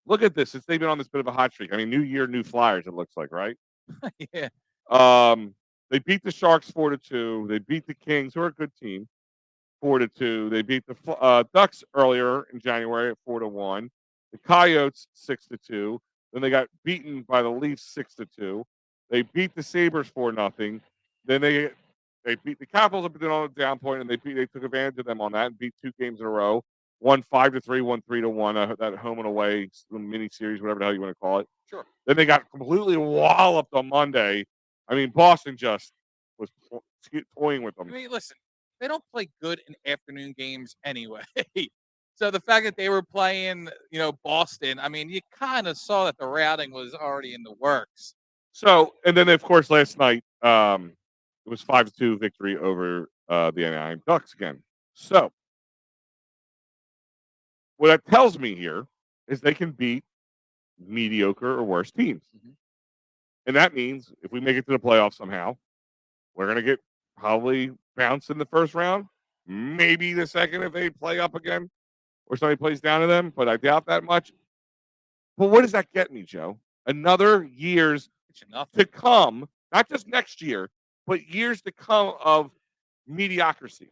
look at this. Since they've been on this bit of a hot streak. I mean, new year, new Flyers, it looks like, right? Yeah. They beat the Sharks 4-2. They beat the Kings, who are a good team, 4-2. They beat the Ducks earlier in January at 4-1. The Coyotes 6-2. Then they got beaten by the Leafs 6-2. They beat the Sabres 4-0. Then they beat the Capitals up on a down point, and they took advantage of them on that and beat 2 games in a row. Won 5-3, won 3-1. That home and away mini series, whatever the hell you want to call it. Sure. Then they got completely walloped on Monday. I mean, Boston just was toying with them. I mean, listen, they don't play good in afternoon games anyway. So the fact that they were playing, Boston, I mean, you kind of saw that the routing was already in the works. So, and then of course last night, it was 5-2 victory over the Anaheim Ducks again. So, what that tells me here is they can beat mediocre or worse teams, Mhm. and that means if we make it to the playoffs somehow, we're gonna get probably bounced in the first round, maybe the second if they play up again or somebody plays down to them, but I doubt that much. But what does that get me, Joe? Another years Get you nothing. to come, not just next year, but years to come of mediocrity.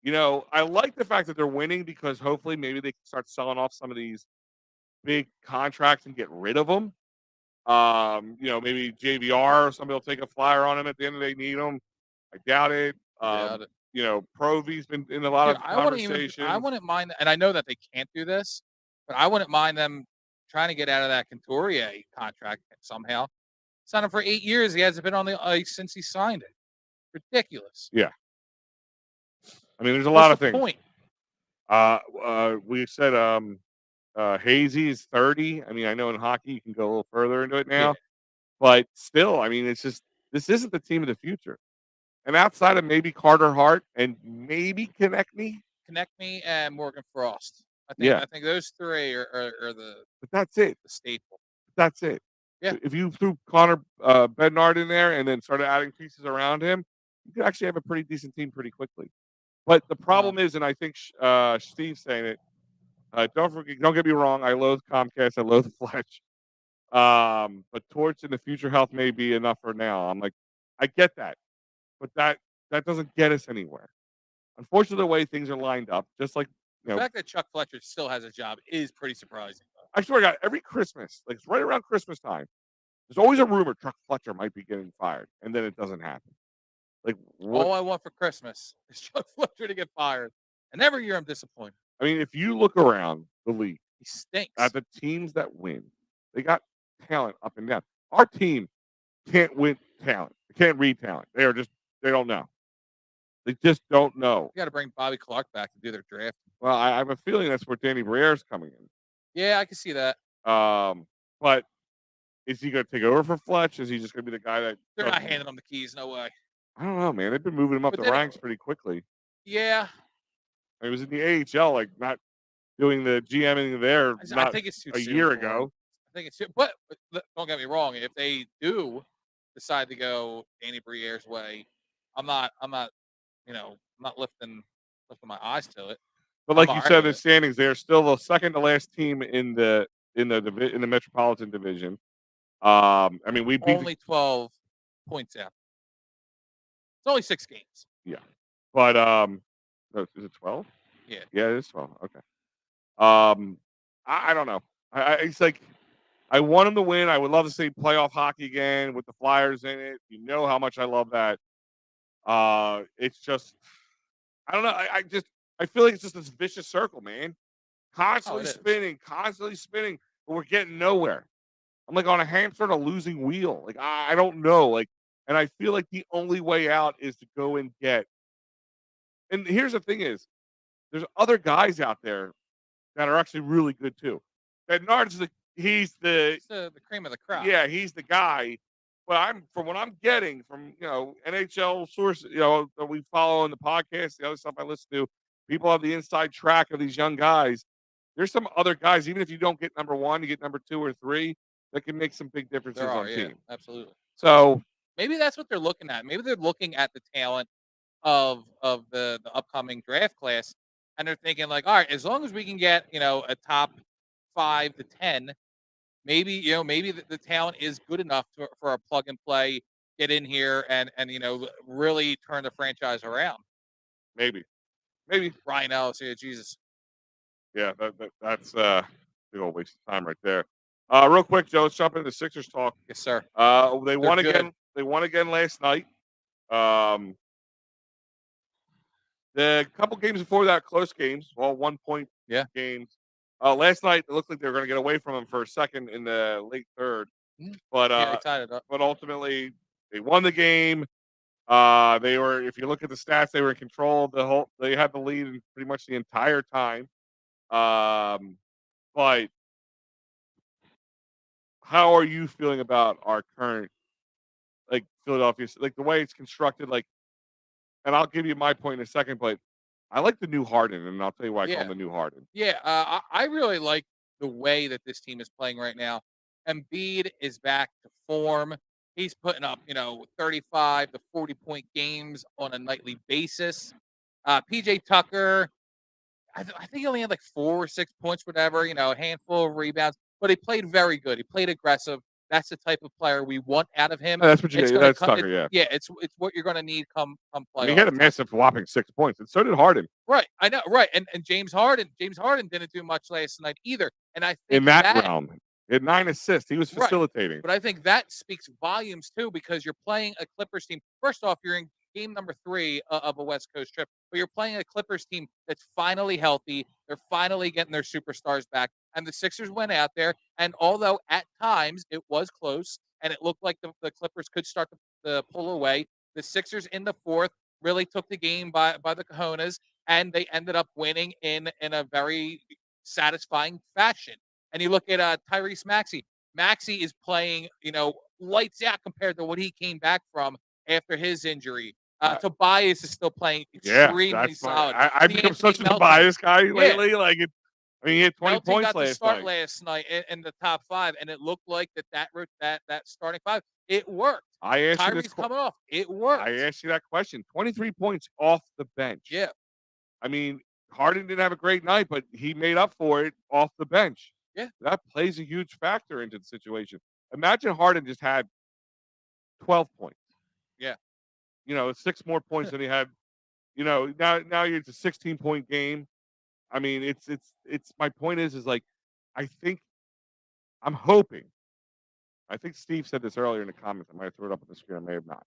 I like the fact that they're winning because hopefully maybe they can start selling off some of these big contracts and get rid of them. Maybe JVR or somebody will take a flyer on him at the end of the day, need him. I doubt it. Yeah, Provy's been in a lot dude, of I conversations. wouldn't mind, and I know that they can't do this, but I wouldn't mind them trying to get out of that Couturier contract somehow. Signed him for 8 years. He hasn't been on the ice since he signed it. Ridiculous. Yeah. I mean, there's a What's lot the of things. point? We said Hazy is 30. I mean, I know in hockey you can go a little further into it Yeah. now, but still, I mean, it's just this isn't the team of the future. And outside of maybe Carter Hart and maybe Konechny, Connect me and Morgan Frost. yeah, I think those three are the but that's it. staple. That's it. Yeah. If you threw Connor Bednard in there and then started adding pieces around him, you could actually have a pretty decent team pretty quickly. But the problem is, and I think Steve's saying it. Don't get me wrong. I loathe Comcast. I loathe Fletch. But Torch in the future health may be enough for now. I'm like, I get that, but that doesn't get us anywhere. Unfortunately, the way things are lined up, just like The fact that Chuck Fletcher still has a job is pretty surprising. I swear to God, every Christmas, like it's right around Christmas time, there's always a rumor Chuck Fletcher might be getting fired, and then it doesn't happen. Like what? All I want for Christmas is Chuck Fletcher to get fired, and every year I'm disappointed. I mean, if you look around the league He stinks. at the teams that win, they got talent up and down. Our team can't win talent. They can't read talent. They don't know. They just don't know. You got to bring Bobby Clark back to do their draft. Well, I have a feeling that's where Danny Briere's coming in. Yeah, I can see that. But is he going to take over for Fletch? Is he just going to be the guy that They're not handing him the keys. No way. I don't know, man. They've been moving him up But the they don't- ranks pretty quickly. Yeah, He was in the AHL, like not doing the GMing there I not think it's too a soon year for him. ago. I think it's too. But don't get me wrong. If they do decide to go Danny Briere's way, I'm not. I'm not lifting my eyes to it. But I'm like you all right said, with the it. standings, they're still the second to last team in the Metropolitan Division. I mean, we beat Only 12 points out. It's only 6 games. but no, is it 12? Yeah. Yeah, it is 12. Okay. I don't know. It's like I want them to win. I would love to see playoff hockey again with the Flyers in it. You know how much I love that. It's just I don't know. I feel like it's just this vicious circle, man. Constantly it is. spinning, but we're getting nowhere. I'm like on a hamster on a losing wheel. Like I don't know. Like, and I feel like the only way out is to go and get. And here's the thing: is there's other guys out there that are actually really good too. Bednard's he's the It's the cream of the crop. yeah, he's the guy. But from what I'm getting from NHL sources, that we follow on the podcast, the other stuff I listen to, people have the inside track of these young guys. There's some other guys, even if you don't get number one, you get number 2 or 3, that can make some big differences There are. on Yeah, team. absolutely. So Maybe that's what they're looking at. Maybe they're looking at the talent of the upcoming draft class, and they're thinking like, all right, as long as we can get a top 5 to 10, maybe the talent is good enough for a plug and play, get in here and really turn the franchise around. maybe, Ryan Ellis, yeah, Jesus. yeah, that's big old waste of time right there. Real quick, Joe, let's jump into Sixers talk. Yes, sir. They won good. again. They won again last night. The couple games before that, close games, all 1 point games. Last night, it looked like they were going to get away from them for a second in the late third, but Yeah, excited. but ultimately they won the game. They were, if you look at the stats, they were in control of the whole. They had the lead in pretty much the entire time. But how are you feeling about our current, like Philadelphia, like the way it's constructed? Like, and I'll give you my point in a second, but I like the new Harden, and I'll tell you why I call him Yeah. the new Harden. Yeah, I really like the way that this team is playing right now. Embiid is back to form. He's putting up, 35 to 40-point games on a nightly basis. PJ Tucker, I think he only had like 4 or 6 points, whatever, a handful of rebounds, but he played very good. He played aggressive. That's the type of player we want out of him. That's what you It's get. gonna That's come. Tucker, yeah. Yeah, it's what you're gonna need come I mean, he had playoff a time. massive whopping 6 points, and so did Harden Right, I know, right, and James Harden didn't do much last night either, and I in think that that realm. He had 9 assists. He was right, facilitating. but I think that speaks volumes too because you're playing a Clippers team. First off, you're in game number 3 of a West Coast trip, but you're playing a Clippers team that's finally healthy. They're finally getting their superstars back, and the Sixers went out there, and although at times it was close and it looked like the Clippers could start to pull away, the Sixers in the fourth really took the game by the cojones, and they ended up winning in a very satisfying fashion. And you look at Tyrese Maxey. Maxey is playing, lights out compared to what he came back from after his injury. Uh, Tobias is still playing Yeah, extremely that's my. solid. I've become D'Anthony such a Melton, Tobias guy yeah, lately. Like, I mean, he had 20 Melton points got the last start night. last night in the top 5, and it looked like that starting 5, it worked. I asked you this. Tyrese coming off, it I worked. asked you that question. 23 points off the bench. Yeah, I mean, Harden didn't have a great night, but he made up for it off the bench. yeah, That plays a huge factor into the situation. Imagine Harden just had 12 points. yeah. 6 more points than he had. Now it's a 16-point game. I mean, it's my point is like, I think I'm hoping. I think Steve said this earlier in the comments. I might have thrown it up on the screen. I may have not.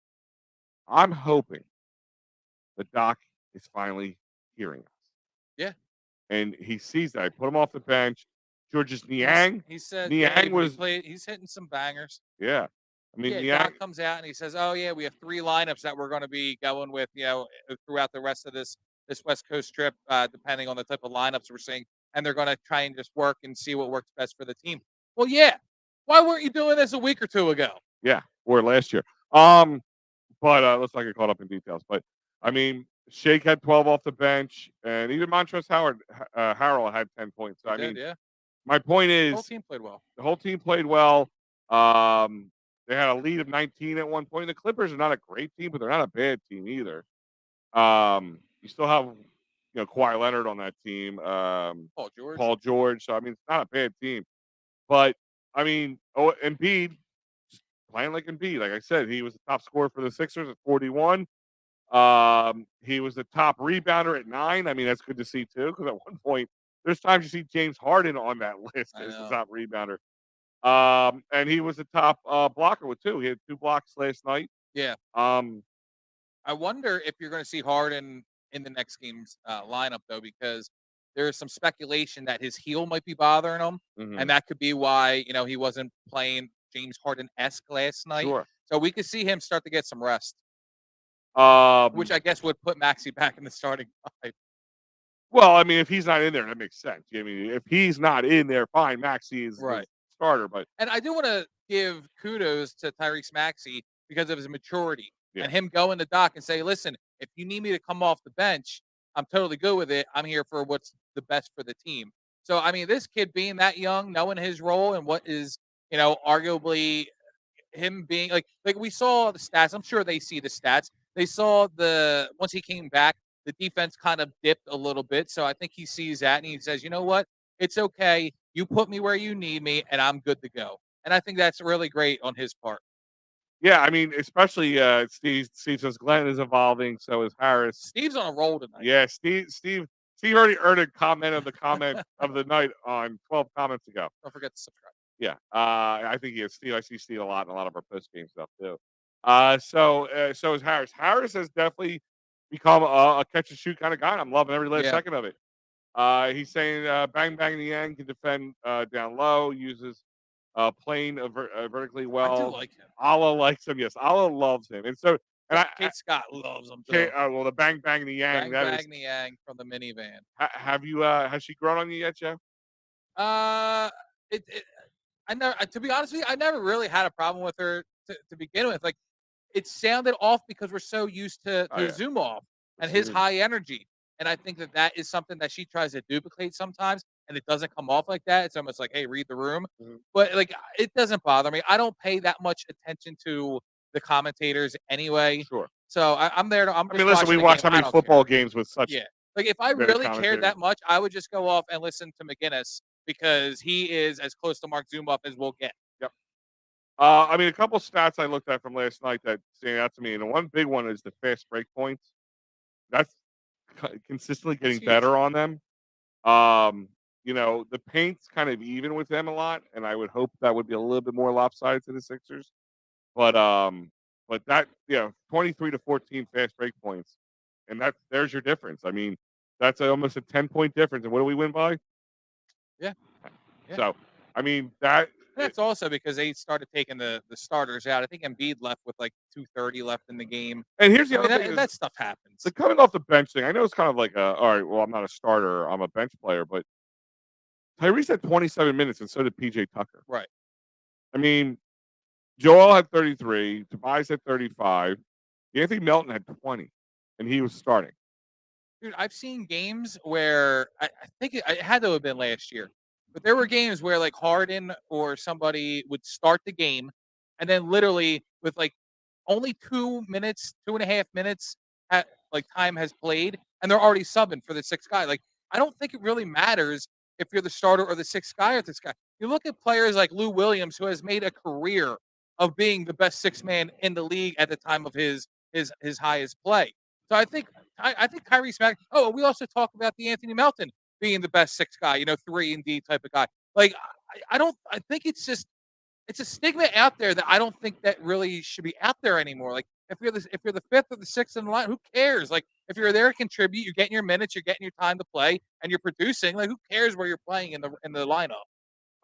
I'm hoping the doc is finally hearing us. Yeah. And he sees that. I put him off the bench. Georges He's- Niang. He said, Niang was, he's hitting some bangers. yeah. I mean, Yeah, Niang, Doc comes out and he says, "Oh yeah, we have 3 lineups that we're going to be going with, throughout the rest of this West Coast trip, depending on the type of lineups we're seeing, and they're going to try and just work and see what works best for the team." Well, yeah. Why weren't you doing this a week or 2 ago? yeah, or last year. But let's not get caught up in details. But I mean, Shake had 12 off the bench, and even Montrezl Harrell had 10 points. So, He I did, mean, yeah. my point The whole is team played well. the whole team played well. They had a lead of 19 at one point. The Clippers are not a great team, but they're not a bad team either. You still have, Kawhi Leonard on that team. Paul George. So I mean, it's not a bad team. But I mean, Embiid just playing like Embiid. Like I said, he was the top scorer for the Sixers at 41. He was the top rebounder at 9. I mean, that's good to see too, because at one point, there's times you see James Harden on that list I as the know. top rebounder. And he was the top blocker with 2. He had 2 blocks last night. Yeah. Um, I wonder if you're going to see Harden in the next game's lineup though, because there's some speculation that his heel might be bothering him, mhm, and that could be why he wasn't playing James Harden-esque last night. sure. So we could see him start to get some rest, Um, which I guess would put Maxey back in the starting 5. well, I mean, if he's not in there, that makes sense. I mean, if he's not in there, fine. Maxey is the Right. starter, but And I do want to give kudos to Tyrese Maxey because of his maturity Yeah. and him going to Doc and say, "Listen, if you need me to come off the bench, I'm totally good with it. I'm here for what's the best for the team." So, I mean, this kid being that young, knowing his role and what is, arguably him being like we saw the stats. I'm sure they see the stats. They saw once he came back, the defense kind of dipped a little bit. So I think he sees that and he says, "You know what? It's okay. You put me where you need me, and I'm good to go." And I think that's really great on his part. yeah, I mean, especially Steve says Glenn is evolving, so is Harris. Steve's on a roll tonight. Yeah, Steve already earned a comment of the comment of the night on 12 comments ago. Don't forget to subscribe. Yeah, I think he is Steve. I see Steve a lot in a lot of our post game stuff too. So is Harris. Harris has definitely become a catch and shoot kind of guy. And I'm loving every last Yeah. second of it. He's saying bang bang Niang can defend down low, uses plane vertically I do well. like him. Allah likes him. Yes, Allah loves him, and so And Kate Scott loves them okay, too. well, the bang bang the yang. Bang That is. bang the yang from the minivan. Have you? Has she grown on you yet, Joe? Uh, it I never. To be honest with you, I never really had a problem with her to begin with. Like it sounded off because we're so used to Oh yeah. Zoom off and his Absolutely. high energy. And I think that that is something that she tries to duplicate sometimes, and it doesn't come off like that. It's almost like, hey, read the room. Mhm. But like, it doesn't bother me. I don't pay that much attention to the commentators anyway. Sure. So I'm there. I'm I just mean, listen, watching we the watch game. how I many don't football care. games with such Yeah. Like if I great really cared commentators. that much, I would just go off and listen to McGinnis because he is as close to Mark Zumoff as we'll get. Yep. I mean, a couple stats I looked at from last night that stand out to me, and one big one is the fast break points. That's consistently getting huge. better on them. The paint's kind of even with them a lot, and I would hope that would be a little bit more lopsided to the Sixers. But that 23 to 14 fast break points, and there's your difference. I mean, that's almost a 10-point difference. And what do we win by? Yeah. Yeah. So, I mean that. That's also because they started taking the starters out. I think Embiid left with like 2:30 left in the game. And here's the I mean, other thing: that stuff happens. the coming off the bench thing. I know it's kind of like all right, well, I'm not a starter, I'm a bench player, but Tyrese had 27 minutes, and so did PJ Tucker. Right. I mean, Joel had 33, Tobias had 35, Anthony Melton had 20, and he was starting. Dude, I've seen games where I think it had to have been last year, but there were games where like Harden or somebody would start the game, and then literally with like only 2 minutes, 2.5 minutes, like time has played, and they're already subbing for the sixth guy. Like I don't think it really matters if you're the starter or the sixth guy or this guy. You look at players like Lou Williams, who has made a career of being the best six man in the league at the time of his highest play. So I think Kyrie Smack. Oh, we also talk about the Anthony Melton being the best six guy, 3 and D type of guy. Like I don't. I think it's a stigma out there that I don't think that really should be out there anymore. Like if you're the fifth or the sixth in the line, who cares? Like if you're there to contribute, you're getting your minutes, you're getting your time to play, and you're producing. Like who cares where you're playing in the lineup?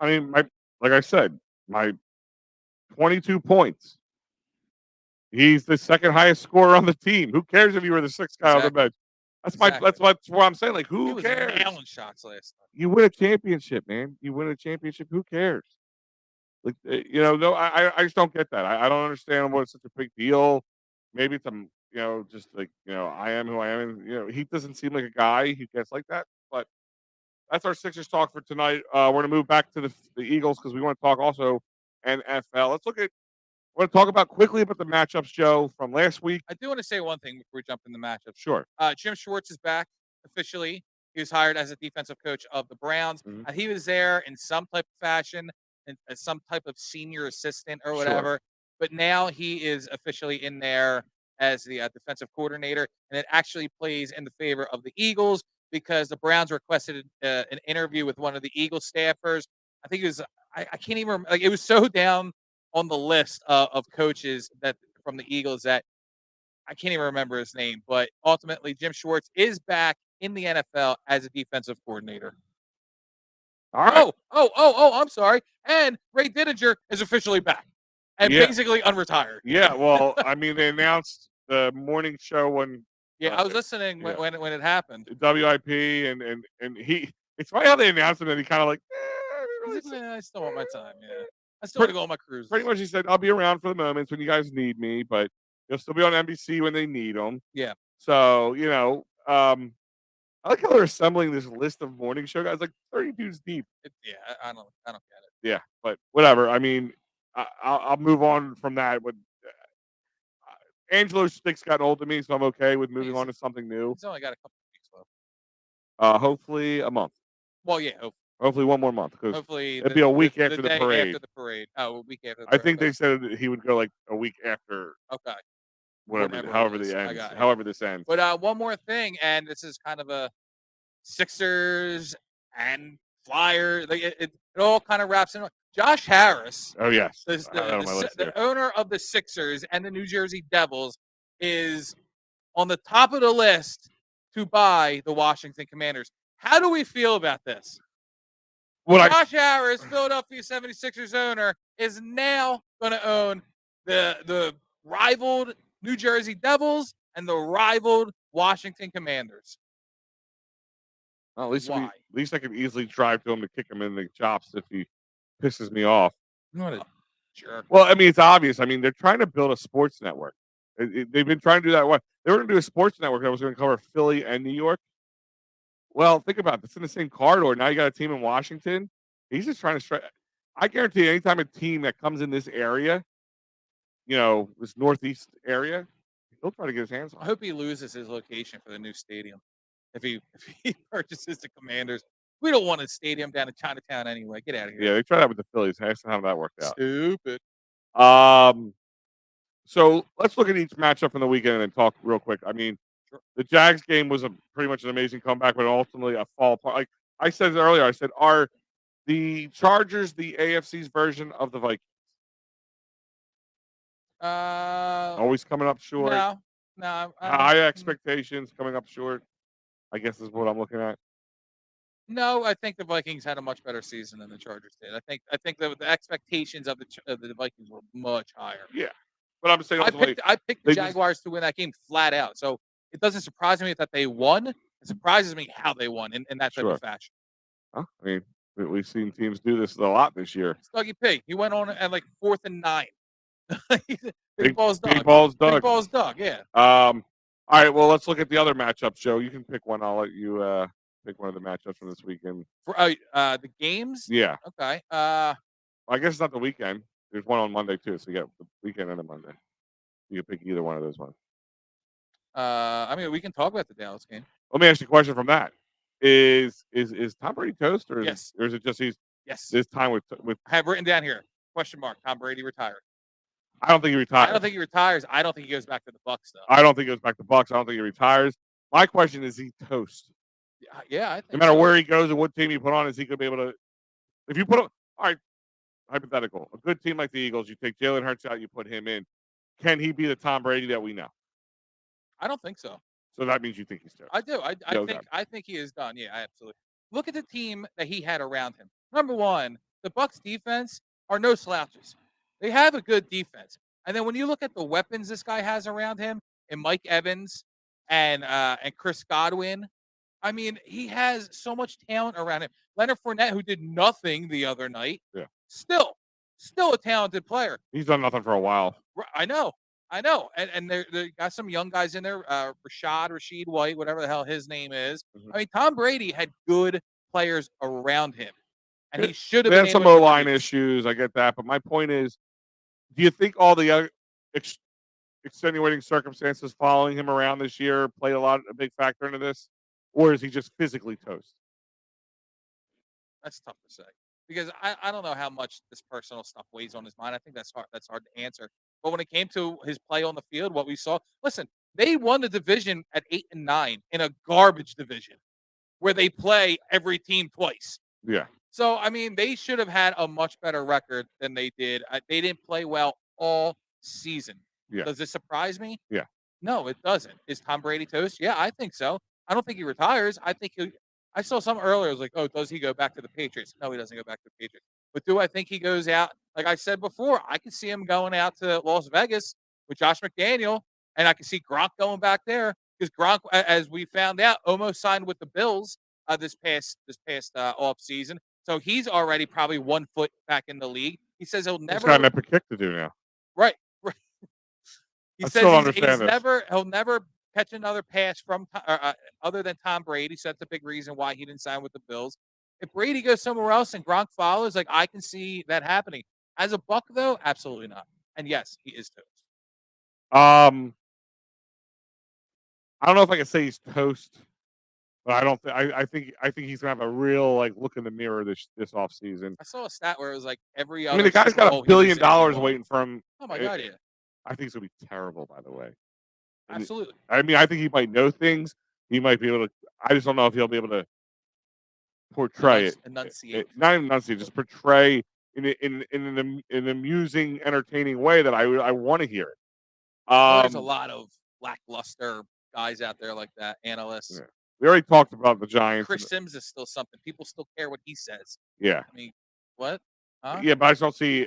I mean, like I said, my 22 points. He's the second highest scorer on the team. Who cares if you were the sixth guy on the bench? That's what I'm saying. Like, He who was cares? nailing shots last night. You win a championship, man. You win a championship. Who cares? Like, no, I just don't get that. I don't understand what's such a big deal. Maybe it's just like I am who I am. And, he doesn't seem like a guy who gets like that. But that's our Sixers talk for tonight. We're gonna move back to the Eagles because we want to talk also NFL. I want to talk quickly about the matchups, Joe, from last week. I do want to say one thing before we jump in the matchup. Sure. Jim Schwartz is back officially. He was hired as a defensive coach of the Browns. Mhm. He was there in some type of fashion, and as some type of senior assistant or Sure. whatever. But now he is officially in there as the defensive coordinator, and it actually plays in the favor of the Eagles because the Browns requested an interview with one of the Eagles staffers. I think it was I can't even remember. Like it was so down on the list of coaches that from the Eagles that I can't even remember his name, but ultimately Jim Schwartz is back in the NFL as a defensive coordinator. All right. Oh, I'm sorry. And Ray Didinger is officially back and basically unretired. Yeah, well, I mean, they announced the morning show when I was listening when it happened. WIP and he. It's funny how they announced him and he kind of like. He's like, I still want my time. Yeah, I still want to go on my cruise. Pretty much, he said, "I'll be around for the moments when you guys need me, but you'll still be on NBC when they need them." Yeah. So I like how they're assembling this list of morning show guys, like 30 dudes deep. I don't get it. Yeah, but whatever. I mean, I'll move on from that. But Angelo Stick's gotten old to me, so I'm okay with moving on to something new. He's only got a couple of weeks left. Hopefully a month. Well, yeah. Hopefully one more month. Hopefully it'd be a week after the day parade. After the parade. Oh, a week after. I think they said he would go like a week after. Okay. However this ends. But one more thing, and this is kind of a Sixers and Flyers. Like it all kind of wraps in. Josh Harris. Oh yes, the owner of the Sixers and the New Jersey Devils is on the top of the list to buy the Washington Commanders. How do we feel about this? Josh Harris, Philadelphia 76ers owner, is now going to own the rivaled New Jersey Devils and the rivaled Washington Commanders. Well, at Why? least I could easily drive to him to kick him in the chops if he pisses me off. What a jerk. Well, I mean, it's obvious. I mean, they're trying to build a sports network. They've been trying to do that. What they were going to do a sports network that was going to cover Philly and New York. Well, think about it. It's in the same corridor. Now you got a team in Washington. He's just trying to strike. I guarantee you, anytime a team that comes in this area, this northeast area, he'll try to get his hands I on it. hope he loses his location for the new stadium. If he purchases the Commanders, we don't want a stadium down in Chinatown anyway. Get out of here. Yeah, they tried that with the Phillies. That's how that worked out. Stupid. So let's look at each matchup from the weekend and talk real quick. I mean, Sure. the Jags game was pretty much an amazing comeback, but ultimately a fall apart. Like I said earlier, I said, are the Chargers the AFC's version of the Vikings? Always coming up short. No. High expectations coming up short, I guess is what I'm looking at. No, I think the Vikings had a much better season than the Chargers did. I think the expectations of the Vikings were much higher. Yeah. But I'm saying ultimately, I picked the they just- Jaguars to win that game flat out. So it doesn't surprise me that they won. It surprises me how they won in that type Sure. of fashion. I mean, we've seen teams do this a lot this year. Dougie P. He went on at like 4th and 9. Big balls Doug. Big balls, Doug. Big balls Doug. Yeah. All right. Well, let's look at the other matchups, Joe. You can pick one. I'll let you pick one of the matchups from this weekend. For the games. Yeah. Okay. I guess it's not the weekend. There's one on Monday too, so you got the weekend and a Monday. You can pick either one of those ones. I mean, we can talk about the Dallas game. Let me ask you a question from that. Is Tom Brady toast, or Yes. or is it just he's Yes. this time with? I have written down here. Question mark. Tom Brady retired. I don't think he retires. I don't think he retires. I don't think he goes back to the Bucs though. I don't think he goes back to Bucks. I don't think he retires. My question is, he toast? Yeah. I think No matter so. where he goes and what team you put on, is he going to be able to? If you put him, all right, hypothetical, a good team like the Eagles, you take Jalen Hurts out, you put him in. Can he be the Tom Brady that we know? I don't think so. So that means you think he's toast. I do. Okay. I think he is done. Yeah, absolutely. Look at the team that he had around him. Number one, the Bucks defense are no slouches. They have a good defense. And then when you look at the weapons this guy has around him, and Mike Evans and Chris Godwin, I mean, he has so much talent around him. Leonard Fournette, who did nothing the other night, Yeah. still a talented player. He's done nothing for a while. I know. And they got some young guys in there, Rashid White, whatever the hell his name is. Mhm. I mean, Tom Brady had good players around him, and Yeah, he should have They been had some able to O-line produce. issues. I get that. But my point is, do you think all the other extenuating circumstances following him around this year played a big factor into this? Or is he just physically toast? That's tough to say because I don't know how much this personal stuff weighs on his mind. I think that's hard. That's hard to answer. But when it came to his play on the field, what we saw, listen, they won the division at 8 and 9 in a garbage division where they play every team twice. Yeah. So, I mean, they should have had a much better record than they did. They didn't play well all season. Yeah. Does this surprise me? Yeah. No, it doesn't. Is Tom Brady toast? Yeah, I think so. I don't think he retires. I saw some earlier. I was like, oh, does he go back to the Patriots? No, he doesn't go back to the Patriots. But do I think he goes out? Like I said before, I could see him going out to Las Vegas with Josh McDaniel, and I could see Gronk going back there because Gronk, as we found out, almost signed with the Bills this past off season. So he's already probably 1 foot back in the league. He says he'll He's never got an epic kick to do now. right. He I says still he's understand this. he'll never catch another pass from other than Tom Brady. So that's a big reason why he didn't sign with the Bills. If Brady goes somewhere else and Gronk follows, like I can see that happening. As a Buck, though, absolutely not. And yes, he is toast. I don't know if I can say he's toast, but I don't. I think he's gonna have a real look in the mirror this off season. I saw a stat where it was like every I other. mean, the guy's Super got Bowl $1 he was billion in, he won. waiting for him. Oh my god, yeah, I think it's gonna be terrible. By the way, absolutely. I mean, I think he might know things. He might be able to. I just don't know if he'll be able to portray it. Enunciate. Not even enunciate, just portray in an amusing, entertaining way that I want to hear it. There's a lot of lackluster guys out there like that, analysts. Yeah. We already talked about the Giants. Chris Sims is still something. People still care what he says. Yeah. I mean, what? Huh? Yeah, but I just don't see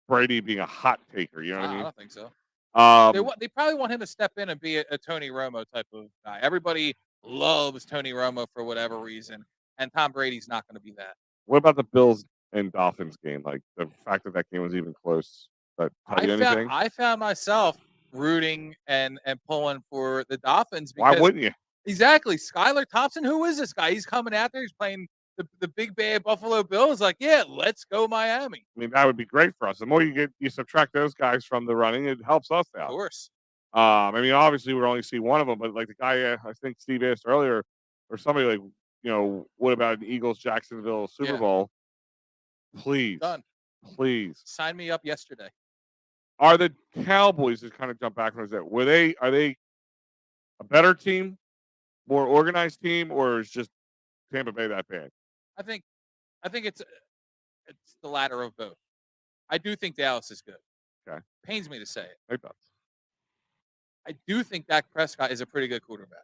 Brady being a hot taker. You know what I mean? don't think so. They probably want him to step in and be a Tony Romo type of guy. Everybody loves Tony Romo for whatever reason, and Tom Brady's not going to be that. What about the Bills and Dolphins game? Like the fact that game was even close. That tell you anything? I found myself rooting and pulling for the Dolphins Why because wouldn't you? exactly Skylar Thompson. Who is this guy? He's coming out there. He's playing the big bad Buffalo Bills. Like, yeah, let's go Miami. I mean, that would be great for us. The more you subtract those guys from the running, it helps us Of out. course. I mean, obviously we're only see one of them, but like the guy I think Steve asked earlier, or somebody like, what about an Eagles Jacksonville Super Yeah. Bowl? Please, Done. please. Sign me up yesterday. Are the Cowboys, to kind of jump back from that, are they a better team, more organized team, or is just Tampa Bay that bad? I think it's the latter of both. I do think Dallas is good. Okay. Pains me to say it. It does. I do think Dak Prescott is a pretty good quarterback.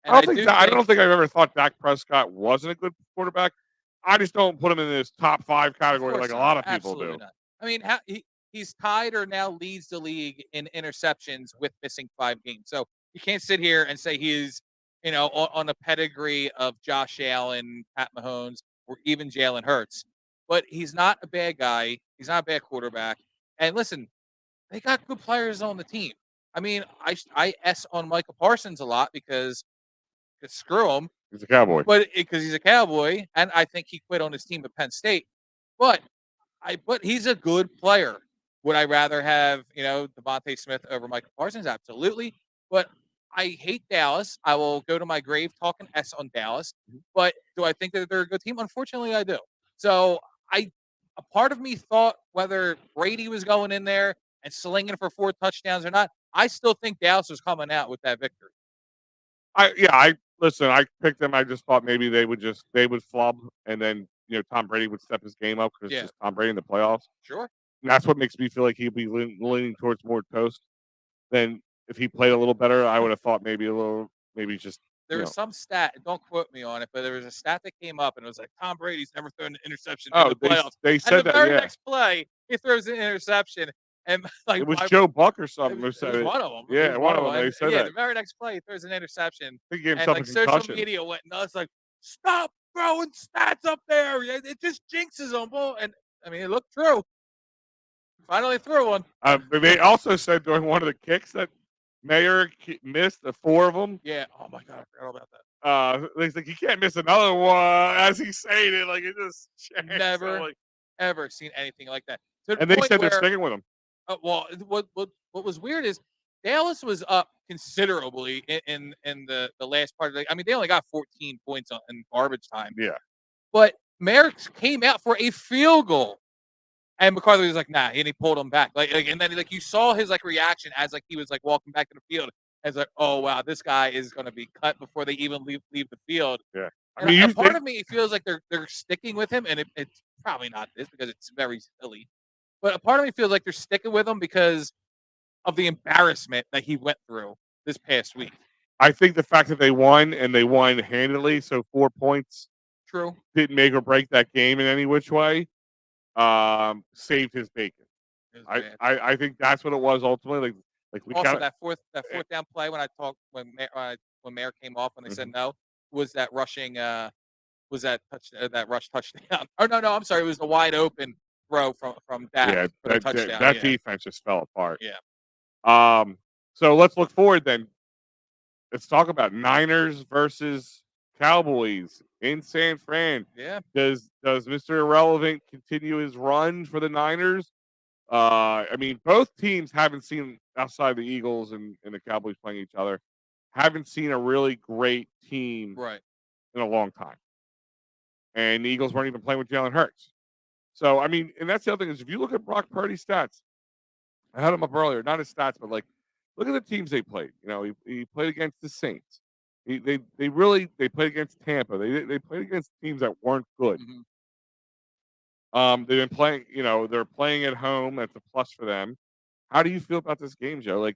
And I don't think I've ever thought Dak Prescott wasn't a good quarterback. I just don't put him in this top 5 category like a lot of people do. Not. I mean, he's tied or now leads the league in interceptions with missing 5 games. So you can't sit here and say he's, on a pedigree of Josh Allen, Pat Mahomes, or even Jalen Hurts. But he's not a bad guy. He's not a bad quarterback. And listen, they got good players on the team. I mean, I S on Micah Parsons a lot because screw him. He's a Cowboy. But because he's a Cowboy, and I think he quit on his team at Penn State. But he's a good player. Would I rather have, Devontae Smith over Micah Parsons? Absolutely. But I hate Dallas. I will go to my grave talking S on Dallas. But do I think that they're a good team? Unfortunately, I do. So a part of me thought whether Brady was going in there and slinging for 4 touchdowns or not, I still think Dallas was coming out with that victory. Listen, I picked them. I just thought maybe they would flub, and then Tom Brady would step his game up because it's just Tom Brady in the playoffs. Sure. And that's what makes me feel like he'd be leaning towards more toast than if he played a little better. I would have thought maybe just. There was some stat. Don't quote me on it, but there was a stat that came up, and it was like Tom Brady's never thrown an interception in the playoffs. They said that. Very next play, he throws an interception. And it was Joe Buck or something who said it. Was one of them. Yeah, one of them. They said that. The very next play, he throws an interception. He gave himself a concussion. Social media went nuts. Like, stop throwing stats up there. It just jinxes them. And I mean, it looked true. Finally threw one. They also said during one of the kicks that Mayer missed 4 of them. Yeah. Oh my God, I forgot about that. He's like, you can't miss another one. As he's saying it, like it just changed. Never, ever seen anything like that. And they said they're sticking with him. Well, what was weird is Dallas was up considerably in the last part of the. I mean, they only got 14 points in garbage time. Yeah. But Merrick came out for a field goal, and McCarthy was like, "Nah," and he pulled him back. And then you saw his reaction as he was walking back to the field. As oh wow, this guy is going to be cut before they even leave the field. Yeah. I mean, part of me feels like they're sticking with him, and it's probably not this because it's very silly. But a part of me feels like they're sticking with him because of the embarrassment that he went through this past week. I think the fact that they won and they won handily, so 4 points, true, didn't make or break that game in any which way. Saved his bacon. I think that's what it was ultimately. Like we also that fourth down play when Mayer came off when they said no was that rushing was that rush touchdown. Oh no, I'm sorry, it was the wide open throw from Dak for the touchdown. That defense just fell apart. Yeah. So let's look forward then. Let's talk about Niners versus Cowboys in San Fran. Yeah. Does Mr. Irrelevant continue his run for the Niners? I mean, both teams haven't seen, outside the Eagles and the Cowboys playing each other, haven't seen a really great team in a long time. And the Eagles weren't even playing with Jalen Hurts. So, I mean, and that's the other thing is if you look at Brock Purdy's stats, I had him up earlier, not his stats, but look at the teams they played. He played against the Saints. They played against Tampa. They played against teams that weren't good. Mm-hmm. They've been playing, they're playing at home. That's a plus for them. How do you feel about this game, Joe?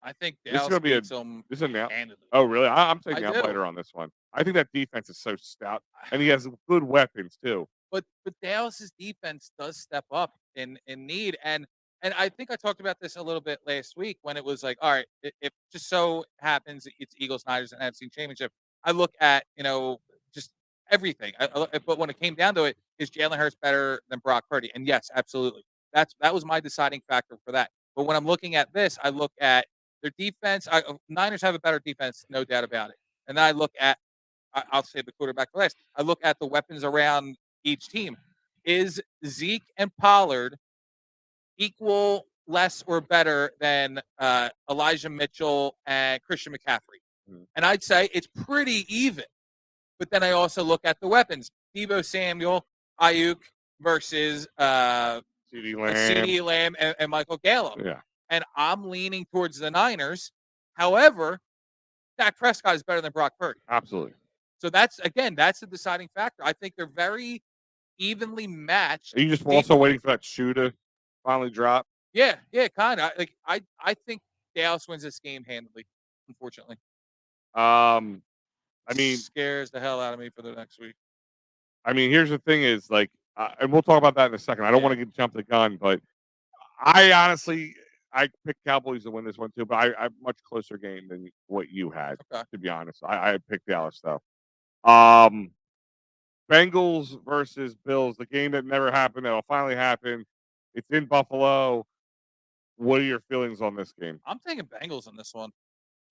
I think this is going to be this is now. Oh, really? I'm taking out later on this one. I think that defense is so stout, and he has good weapons too. But Dallas's defense does step up in need, and And I think I talked about this a little bit last week when it was like, all right, if just so happens it's Eagles Niners and NFC Championship, I look at just everything. But when it came down to it, is Jalen Hurts better than Brock Purdy? And yes, absolutely. That was my deciding factor for that. But when I'm looking at this, I look at their defense. Niners have a better defense, no doubt about it. And then I look at I'll say the quarterback for last. I look at the weapons around each team. Is Zeke and Pollard equal, less, or better than Elijah Mitchell and Christian McCaffrey? Mhm. And I'd say it's pretty even. But then I also look at the weapons: Deebo Samuel, Ayuk versus CD Lamb. CeeDee Lamb and Michael Gallup. Yeah, And I'm leaning towards the Niners. However, Dak Prescott is better than Brock Purdy. absolutely. So that's the deciding factor. I think they're very evenly matched. Are you just also waiting for that shoe to finally drop? Yeah, kind of. Like I think Dallas wins this game handily. Unfortunately, I mean, scares the hell out of me for the next week. here's the thing: is like, and we'll talk about that in a second. I don't want to jump the gun, but I honestly, I picked Cowboys to win this one too. But I much closer game than what you had. Okay. To be honest, I picked Dallas though. Bengals versus Bills, the game that never happened that'll finally happen. It's in Buffalo. What are your feelings on this game? I'm taking Bengals in this one.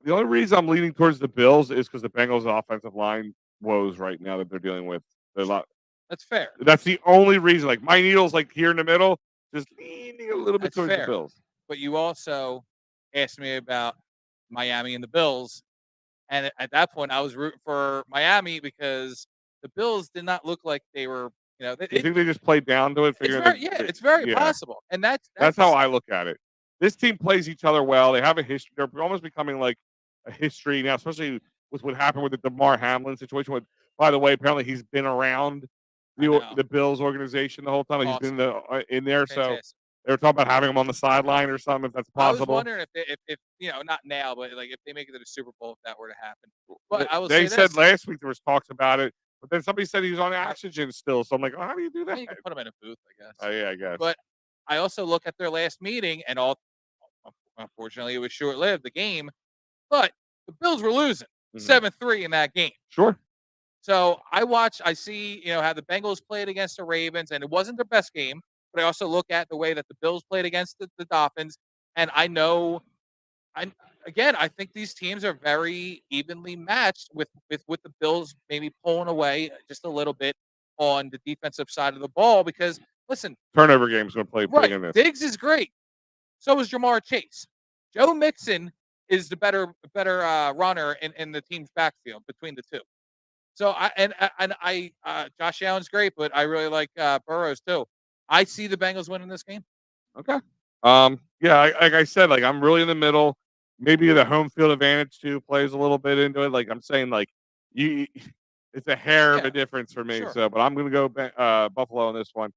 The only reason I'm leaning towards the Bills is because the Bengals' offensive line woes right now that they're dealing with. That's fair. That's the only reason. Like my needle's like here in the middle, just leaning a little bit That's towards fair. the Bills. But you also asked me about Miami and the Bills, and at that point, I was rooting for Miami because the Bills did not look like they were. You think they just played down to it? It's very possible, and that's how I look at it. This team plays each other well. They have a history. They're almost becoming like a history now, especially with what happened with the DeMar Hamlin situation. By the way, apparently he's been around the Bills organization the whole time. Like he's been in there. Fantastic. So they were talking about having him on the sideline or something, if that's possible. I was wondering if not now, but like if they make it to the Super Bowl, if that were to happen. But I will they say said this. last week there was talks about it, but then somebody said he was on oxygen still. So I'm like, oh, how do you do that? You can put him in a booth, I guess. Oh yeah, I guess. But I also look at their last meeting, and unfortunately, it was short-lived, the game. But the Bills were losing 7-3 in that game. Sure. So I see, how the Bengals played against the Ravens, and it wasn't their best game. But I also look at the way that the Bills played against the Dolphins, and I think these teams are very evenly matched with the Bills maybe pulling away just a little bit on the defensive side of the ball because listen, turnover games going to play big in this. Diggs is great. So is Jamar Chase. Joe Mixon is the better runner in the team's backfield between the two. So Josh Allen's great, but I really like Burrows too. I see the Bengals winning this game. Okay. Like I said, like I'm really in the middle. Maybe the home field advantage too plays a little bit into it. Like I'm saying, like it's a hair of a difference for me. Sure. So, but I'm going to go Buffalo on this one.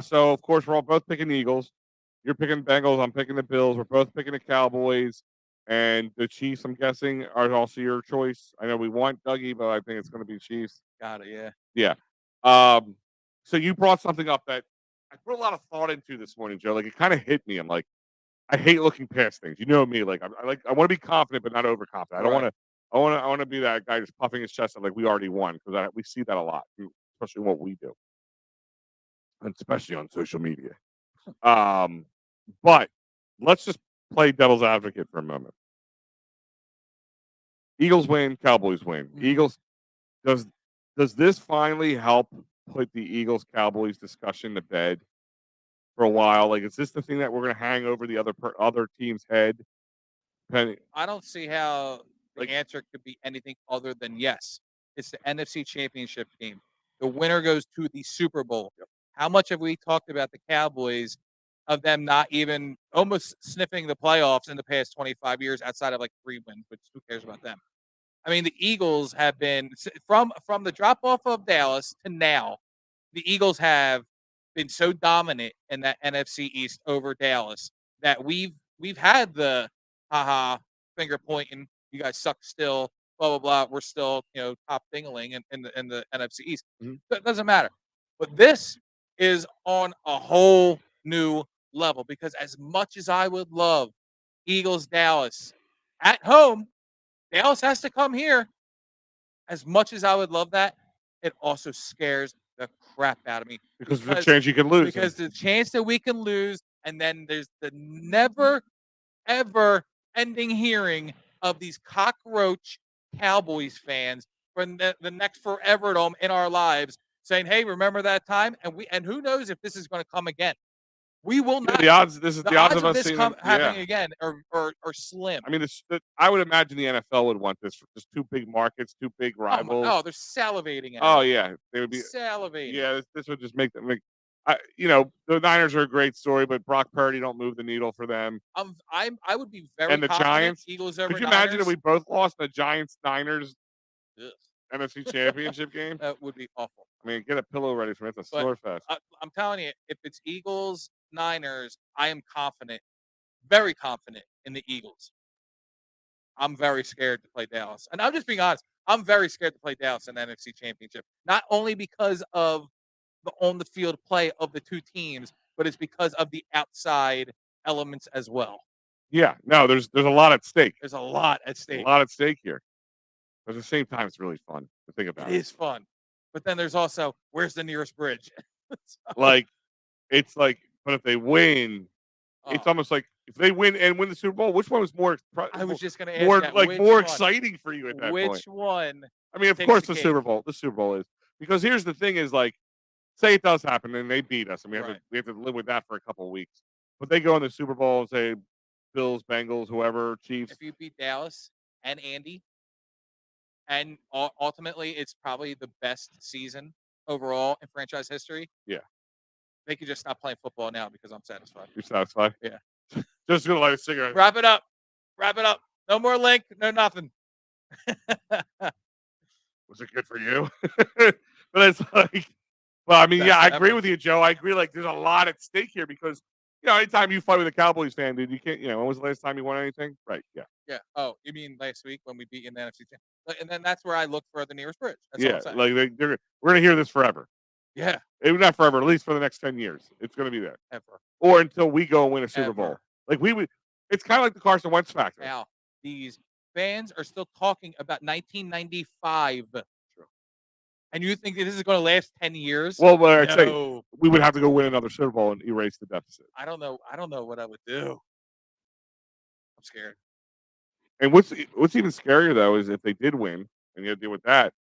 So of course we're all both picking the Eagles. You're picking Bengals. I'm picking the Bills. We're both picking the Cowboys. And the Chiefs, I'm guessing, are also your choice. I know we want Dougie, but I think it's going to be Chiefs. Got it, yeah. Yeah. So you brought something up that I put a lot of thought into this morning, Joe. Like it kind of hit me. I'm like, I hate looking past things. You know me. Like I want to be confident, but not overconfident. I don't want to. I want to be that guy just puffing his chest out like we already won because we see that a lot, especially what we do, and especially on social media. But let's just play devil's advocate for a moment. Eagles win, Cowboys win. Eagles does this finally help put the Eagles Cowboys discussion to bed for a while? Like, is this the thing that we're going to hang over the other team's head? I don't see how the answer could be anything other than yes. It's the NFC Championship game. The winner goes to the Super Bowl. Yep. How much have we talked about the Cowboys of them not even almost sniffing the playoffs in the past 25 years outside of like 3 wins, which who cares about them? I mean, the Eagles have been from the drop off of Dallas to now, the Eagles have been so dominant in that NFC East over Dallas that we've had the finger pointing, you guys suck still, blah blah blah. We're still top dingling in the NFC East. Mm-hmm. That doesn't matter. But this is on a whole new level, because as much as I would love Eagles Dallas at home, Dallas has to come here. As much as I would love that, it also scares the crap out of me because there's a chance you can lose. because the chance that we can lose, and then there's the never ever ending hearing of these cockroach Cowboys fans for the next forever in our lives saying, "Hey, remember that time?" And who knows if this is going to come again. We will Yeah, not. the odds. This is the odds of us this seeing them. happening Yeah. again are slim. I mean, I would imagine the NFL would want this for just two big markets, two big rivals. They're salivating at Oh it. yeah, they would be. Salivating. Yeah, this would just make them. The Niners are a great story, but Brock Purdy don't move the needle for them. I would be very And the confident Giants? Eagles over Could you Niners. imagine if we both lost the Giants Niners Ugh, NFC Championship game? that would be awful. I mean, get a pillow ready for it. It's a But- sore fest. I'm telling you, if it's Eagles Niners, I am confident, very confident in the Eagles. I'm very scared to play Dallas, and I'm just being honest. I'm very scared to play Dallas in the NFC Championship, not only because of the on the field play of the two teams, but it's because of the outside elements as well. Yeah, no, there's a lot at stake. There's a lot at A stake. lot at stake here. But at the same time, it's really fun to think about. It is fun, but then there's also where's the nearest bridge? Like, it's like, but if they win, it's Oh, almost like if they win and win the Super Bowl, which one was more? I was just going to ask more that. like Which more one? exciting for you at that point. Which one? I mean, of takes course, the the cake? Super Bowl. The Super Bowl is because here's the thing: is like, say it does happen and they beat us, and Right. we have to live with that for a couple of weeks. But they go in the Super Bowl and say, Bills, Bengals, whoever, Chiefs. If you beat Dallas and Andy, and ultimately it's probably the best season overall in franchise history. Yeah. They could just stop playing football now because I'm satisfied. You're satisfied? Yeah. Just gonna light a cigarette. Wrap it up. Wrap it up. No more link. No nothing. Was it good for you? But it's like, well, I mean, yeah, I Best agree ever. with you, Joe. I agree. Like, there's a lot at stake here because, anytime you fight with a Cowboys fan, dude, you can't. When was the last time you won anything? Right? Yeah. Yeah. Oh, you mean last week when we beat in the NFC? And then that's where I look for the nearest bridge. That's all Yeah. I'm saying. Like we're gonna hear this forever. Yeah. Not forever, at least for the next 10 years. It's gonna be there, Ever. or until we go and win a Super Bowl. Ever. Like we would. It's kind of like the Carson Wentz factor. Now, these fans are still talking about 1995. And you think that this is going to last 10 years? Well, but I'd say No. we would have to go win another Super Bowl and erase the deficit. I don't know what I would do. I'm scared. And what's even scarier though is if they did win, and you got to deal with that. If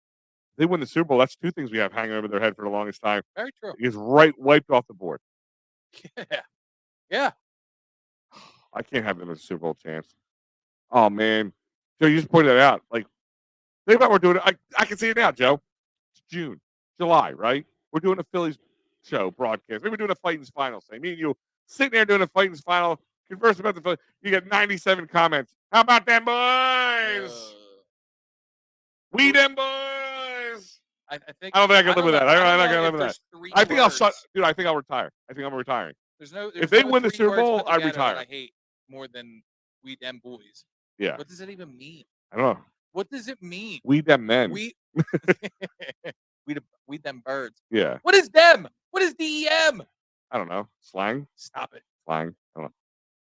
they win the Super Bowl. That's two things we have hanging over their head for the longest time. Very true. Is wiped off the board. Yeah. Yeah. I can't have them as a Super Bowl chance. Oh man, Joe, you just pointed that out. Like, think about we're doing it. I can see it now, Joe. It's June, July, right? We're doing a Phillies show broadcast. Maybe we're doing a Fightins final. Say me and you sitting there doing a Fightins final, conversing about the Phillies. You get 97 comments. How about them boys? We them boys. I think I don't think I can live with that. I'm not know gonna live if with that. there's three I think I'll shut, words. dude. I think I'll retire. I think I'm retiring. There's no. If they no win the three Super words Bowl, put I together that retire. I hate more than we them boys. Yeah, What does it even mean? I don't know. What does it mean? We them men. We we them birds. Yeah, What is them? What is DEM? I don't know. Slang, Stop it. slang. I don't know.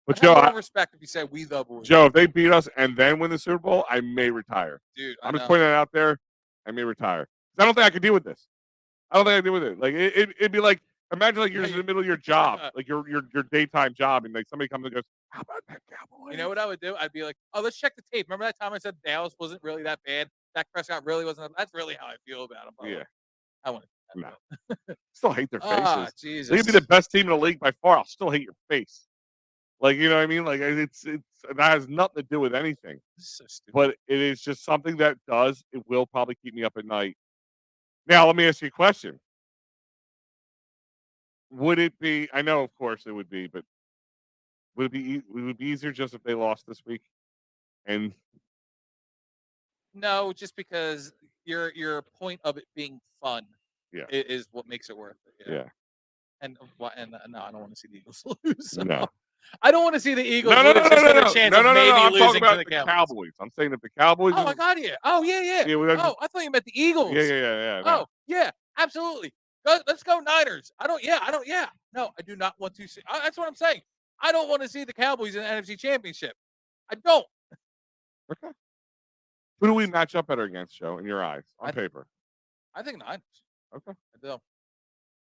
But But have Joe, more respect if you say we the boys. Joe, if they beat us and then win the Super Bowl, I may retire. Dude, I'm just pointing that out there. I may retire. 'Cause I don't think I could deal with this. I don't think I could deal with it. Like it'd be like imagine like you're just in the middle of your job, like your daytime job, and like somebody comes and goes, "How about that Cowboys?" You know what I would do? I'd be like, oh, let's check the tape. Remember that time I said Dallas wasn't really that bad? Dak Prescott really wasn't. That's really how I feel about him. by the Yeah. way. I want to. No. Still hate their faces. Ah, Jesus. They could be the best team in the league by far. I'll still hate your face. Like, you know what I mean? Like it's that has nothing to do with anything. This is so stupid. But it is just something that it will probably keep me up at night. Now, let me ask you a question. Would it be, I know of course it would be, but would it be easier just if they lost this week? And No, just because your point of it being fun Yeah. is what makes it worth it. yeah. And no, I don't want to see the Eagles lose. No. I don't want to see the Eagles No, lose just for the chance of maybe I'm losing talking about to the the Cowboys. I'm saying if the Cowboys Oh, I got you. Oh, yeah. Yeah, well, that's- Oh, I thought you meant the Eagles. Yeah. No. Oh, yeah, absolutely. Let's go Niners. I don't. No, I do not want to see. That's what I'm saying. I don't want to see the Cowboys in the NFC Championship. I don't. Okay. Who do we match up better against, Joe, in your eyes, on paper? I think Niners. Okay. I do.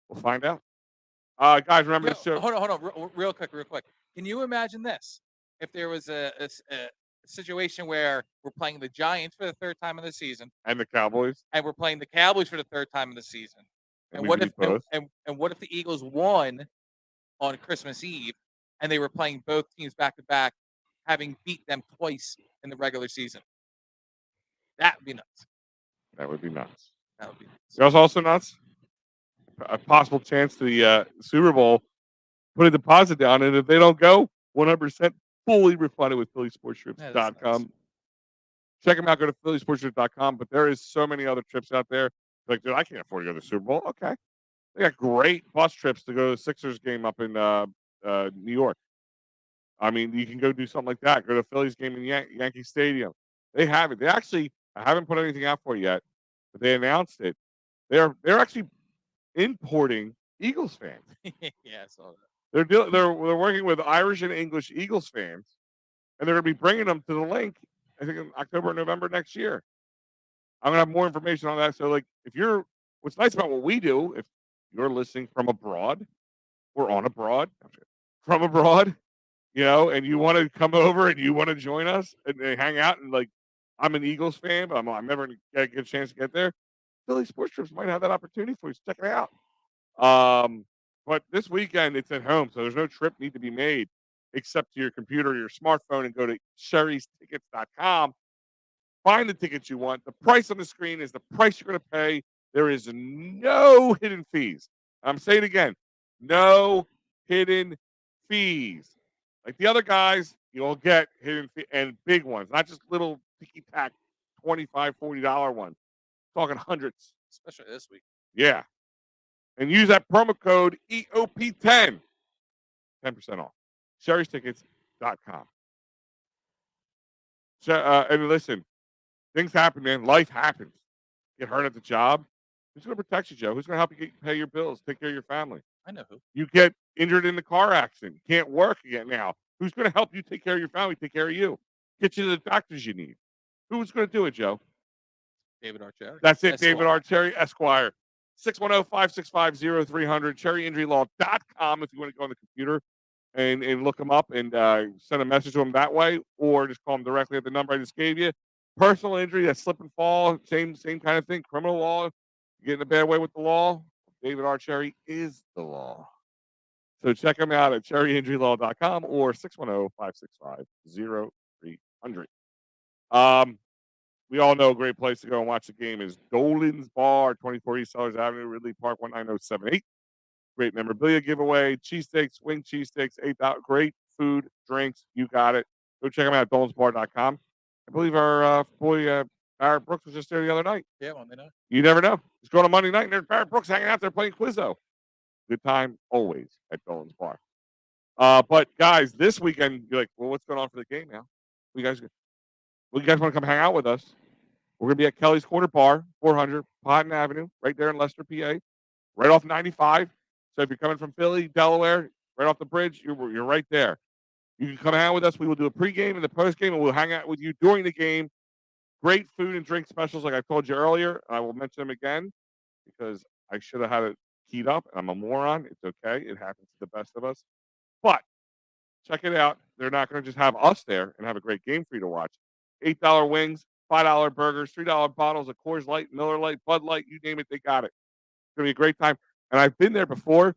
We'll find out. Guys, remember the show. Hold on. Real quick. Can you imagine this? If there was a situation where we're playing the Giants for the third time in the season, And the Cowboys. and we're playing the Cowboys for the third time in the season, And and we what if beat both. and what if the Eagles won on Christmas Eve, and they were playing both teams back to back, having beat them twice in the regular season? That would be nuts. That would be nuts. That would be nuts. You know what's also nuts? A possible chance to the Super Bowl. Put a deposit down, and if they don't go, 100% fully refunded with PhillySportsTrips.com. Check them out. Go to PhillySportsTrips.com. But there is so many other trips out there. Like, dude, I can't afford to go to the Super Bowl. Okay. They got great bus trips to go to the Sixers game up in New York. I mean, you can go do something like that. Go to Phillies game in Yankee Stadium. They have it. They actually, I haven't put anything out for it yet, but they announced it. They're actually importing Eagles fans. Yeah, I saw that. They're working with Irish and English Eagles fans, and they're going to be bringing them to the link. I think in October or November next year. I'm going to have more information on that. So, like, what's nice about what we do, if you're listening from abroad or from abroad, and you want to come over and you want to join us and hang out, and like, I'm an Eagles fan, but I'm never going to get a chance to get there. Philly Sports Trips might have that opportunity for you. So check it out. But this weekend it's at home, so there's no trip need to be made except to your computer or your smartphone and go to sherrystickets.com. Find the tickets you want. The price on the screen is the price you're going to pay. There is no hidden fees. I'm saying it again, no hidden fees. Like the other guys, you'll get hidden fee and big ones, not just little ticky-tack $25, $40 ones. Talking hundreds. Especially this week. Yeah. And use that promo code EOP10. 10% off. Sherry'sTickets.com. And listen, things happen, man. Life happens. Get hurt at the job. Who's going to protect you, Joe? Who's going to help you pay your bills, take care of your family? I know who. You get injured in the car accident. You can't work again now. Who's going to help you take care of your family, take care of you? Get you to the doctors you need. Who's going to do it, Joe? David Archeri. That's it, David Archeri, Esquire. 610-565-0300, cherryinjurylaw.com if you want to go on the computer and look them up and send a message to them that way, or just call them directly at the number I just gave you. Personal injury, that's slip and fall, same kind of thing. Criminal law, you get in a bad way with the law, David Archeri is the law. So check them out at cherryinjurylaw.com or 610-565-0300. We all know a great place to go and watch the game is Dolan's Bar, 24 East Sellers Avenue, Ridley Park, 19078. Great memorabilia giveaway, cheesesteaks, wing cheesesteaks, $8. Great food, drinks, you got it. Go check them out at dolansbar.com. I believe our boy Barrett Brooks was just there the other night. Yeah, Monday night. You never know. Just go on a Monday night and there's Barrett Brooks hanging out there playing Quizzo. Good time always at Dolan's Bar. But guys, this weekend, you're like, well, what's going on for the game now? You guys want to come hang out with us? We're going to be at Kelly's Corner Bar, 400 Potton Avenue, right there in Leicester, PA, right off 95. So if you're coming from Philly, Delaware, right off the bridge, you're right there. You can come hang out with us. We will do a pregame and the postgame, and we'll hang out with you during the game. Great food and drink specials, like I told you earlier. I will mention them again because I should have had it keyed up, and I'm a moron. It's okay. It happens to the best of us. But check it out. They're not going to just have us there and have a great game for you to watch. $8 wings, $5 burgers, $3 bottles of Coors Light, Miller Lite, Bud Light, you name it, they got it. It's going to be a great time. And I've been there before.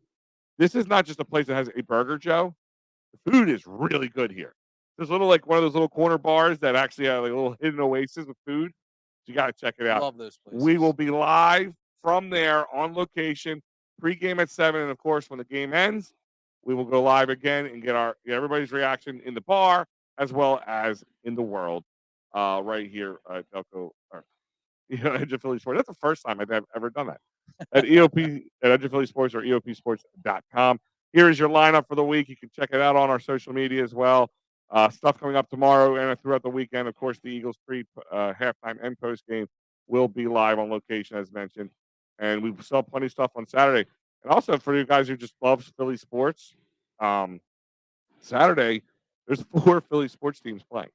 This is not just a place that has a burger, Joe. The food is really good here. There's one of those little corner bars that actually have like a little hidden oasis with food. So you got to check it out. Love those places. We will be live from there on location, pregame at 7. And, of course, when the game ends, we will go live again and get everybody's reaction in the bar as well as in the world. Right here at Delco, Edge of Philly Sports. That's the first time I've ever done that. At EOP, at Edge of Philly Sports or EOPsports.com. Here is your lineup for the week. You can check it out on our social media as well. Stuff coming up tomorrow and throughout the weekend. Of course, the Eagles halftime and post game will be live on location, as mentioned. and we saw plenty of stuff on Saturday. And also for you guys who just love Philly sports, Saturday there's 4 Philly sports teams playing.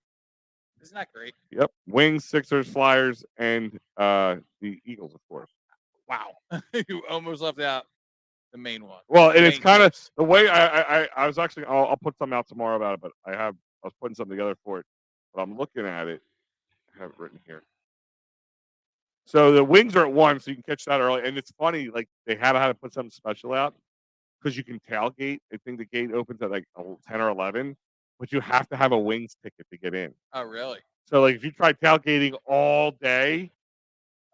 Isn't that great? Yep, Wings, Sixers, Flyers, and the Eagles, of course. Wow. You almost left out the main one. Well, The and it's main kind of course. the way I was actually I'll put something out tomorrow about it, but I was putting something together for it, but I'm looking at it. I have it written here. So the Wings are at 1, so you can catch that early. And it's funny, like they had to put something special out because you can tailgate. I think the gate opens at like 10 or 11, but you have to have a Wings ticket to get in. Oh, really? So like if you try tailgating all day,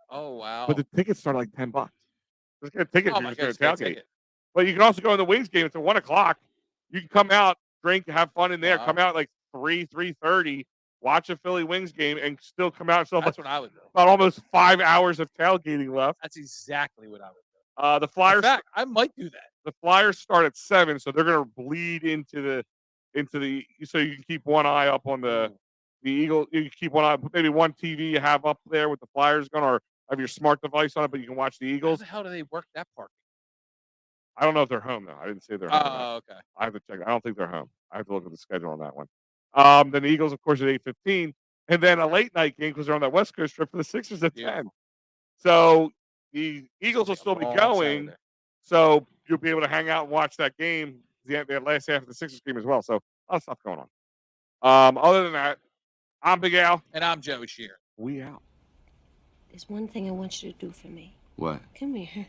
Oh, wow. but the tickets start like $10. Just get a ticket Oh if my you're God, just going it's to a great tailgate. ticket. But you can also go in the Wings game. It's at 1:00. You can come out, drink, have fun in there. Wow. Come out like 3:30, watch a Philly Wings game, and still come out. So That's what I would do. about almost 5 hours of tailgating left. That's exactly what I would do. The In Flyers, fact, I might do that. the Flyers start at 7, so they're going to bleed into the so you can keep one eye up on the Eagle. You can keep one eye, maybe one TV you have up there with the Flyers going, or have your smart device on it, but you can watch the How Eagles. the hell do they work that parking? I don't know if they're home though. I didn't say they're home. or not. Oh, okay. I have to check. I don't think they're home. I have to look at the schedule on that one. Then the Eagles, of course, at 8:15, and then a late night game because they're on that West Coast trip for the Sixers at 10. Beautiful. So the Eagles will Take a still be long going. Saturday. So you'll be able to hang out and watch that game, the last half of the Sixers game as well. So a lot of stuff going on. Other than that, I'm Big Al. And I'm Joe Shear. We out. There's one thing I want you to do for me. What? Come here.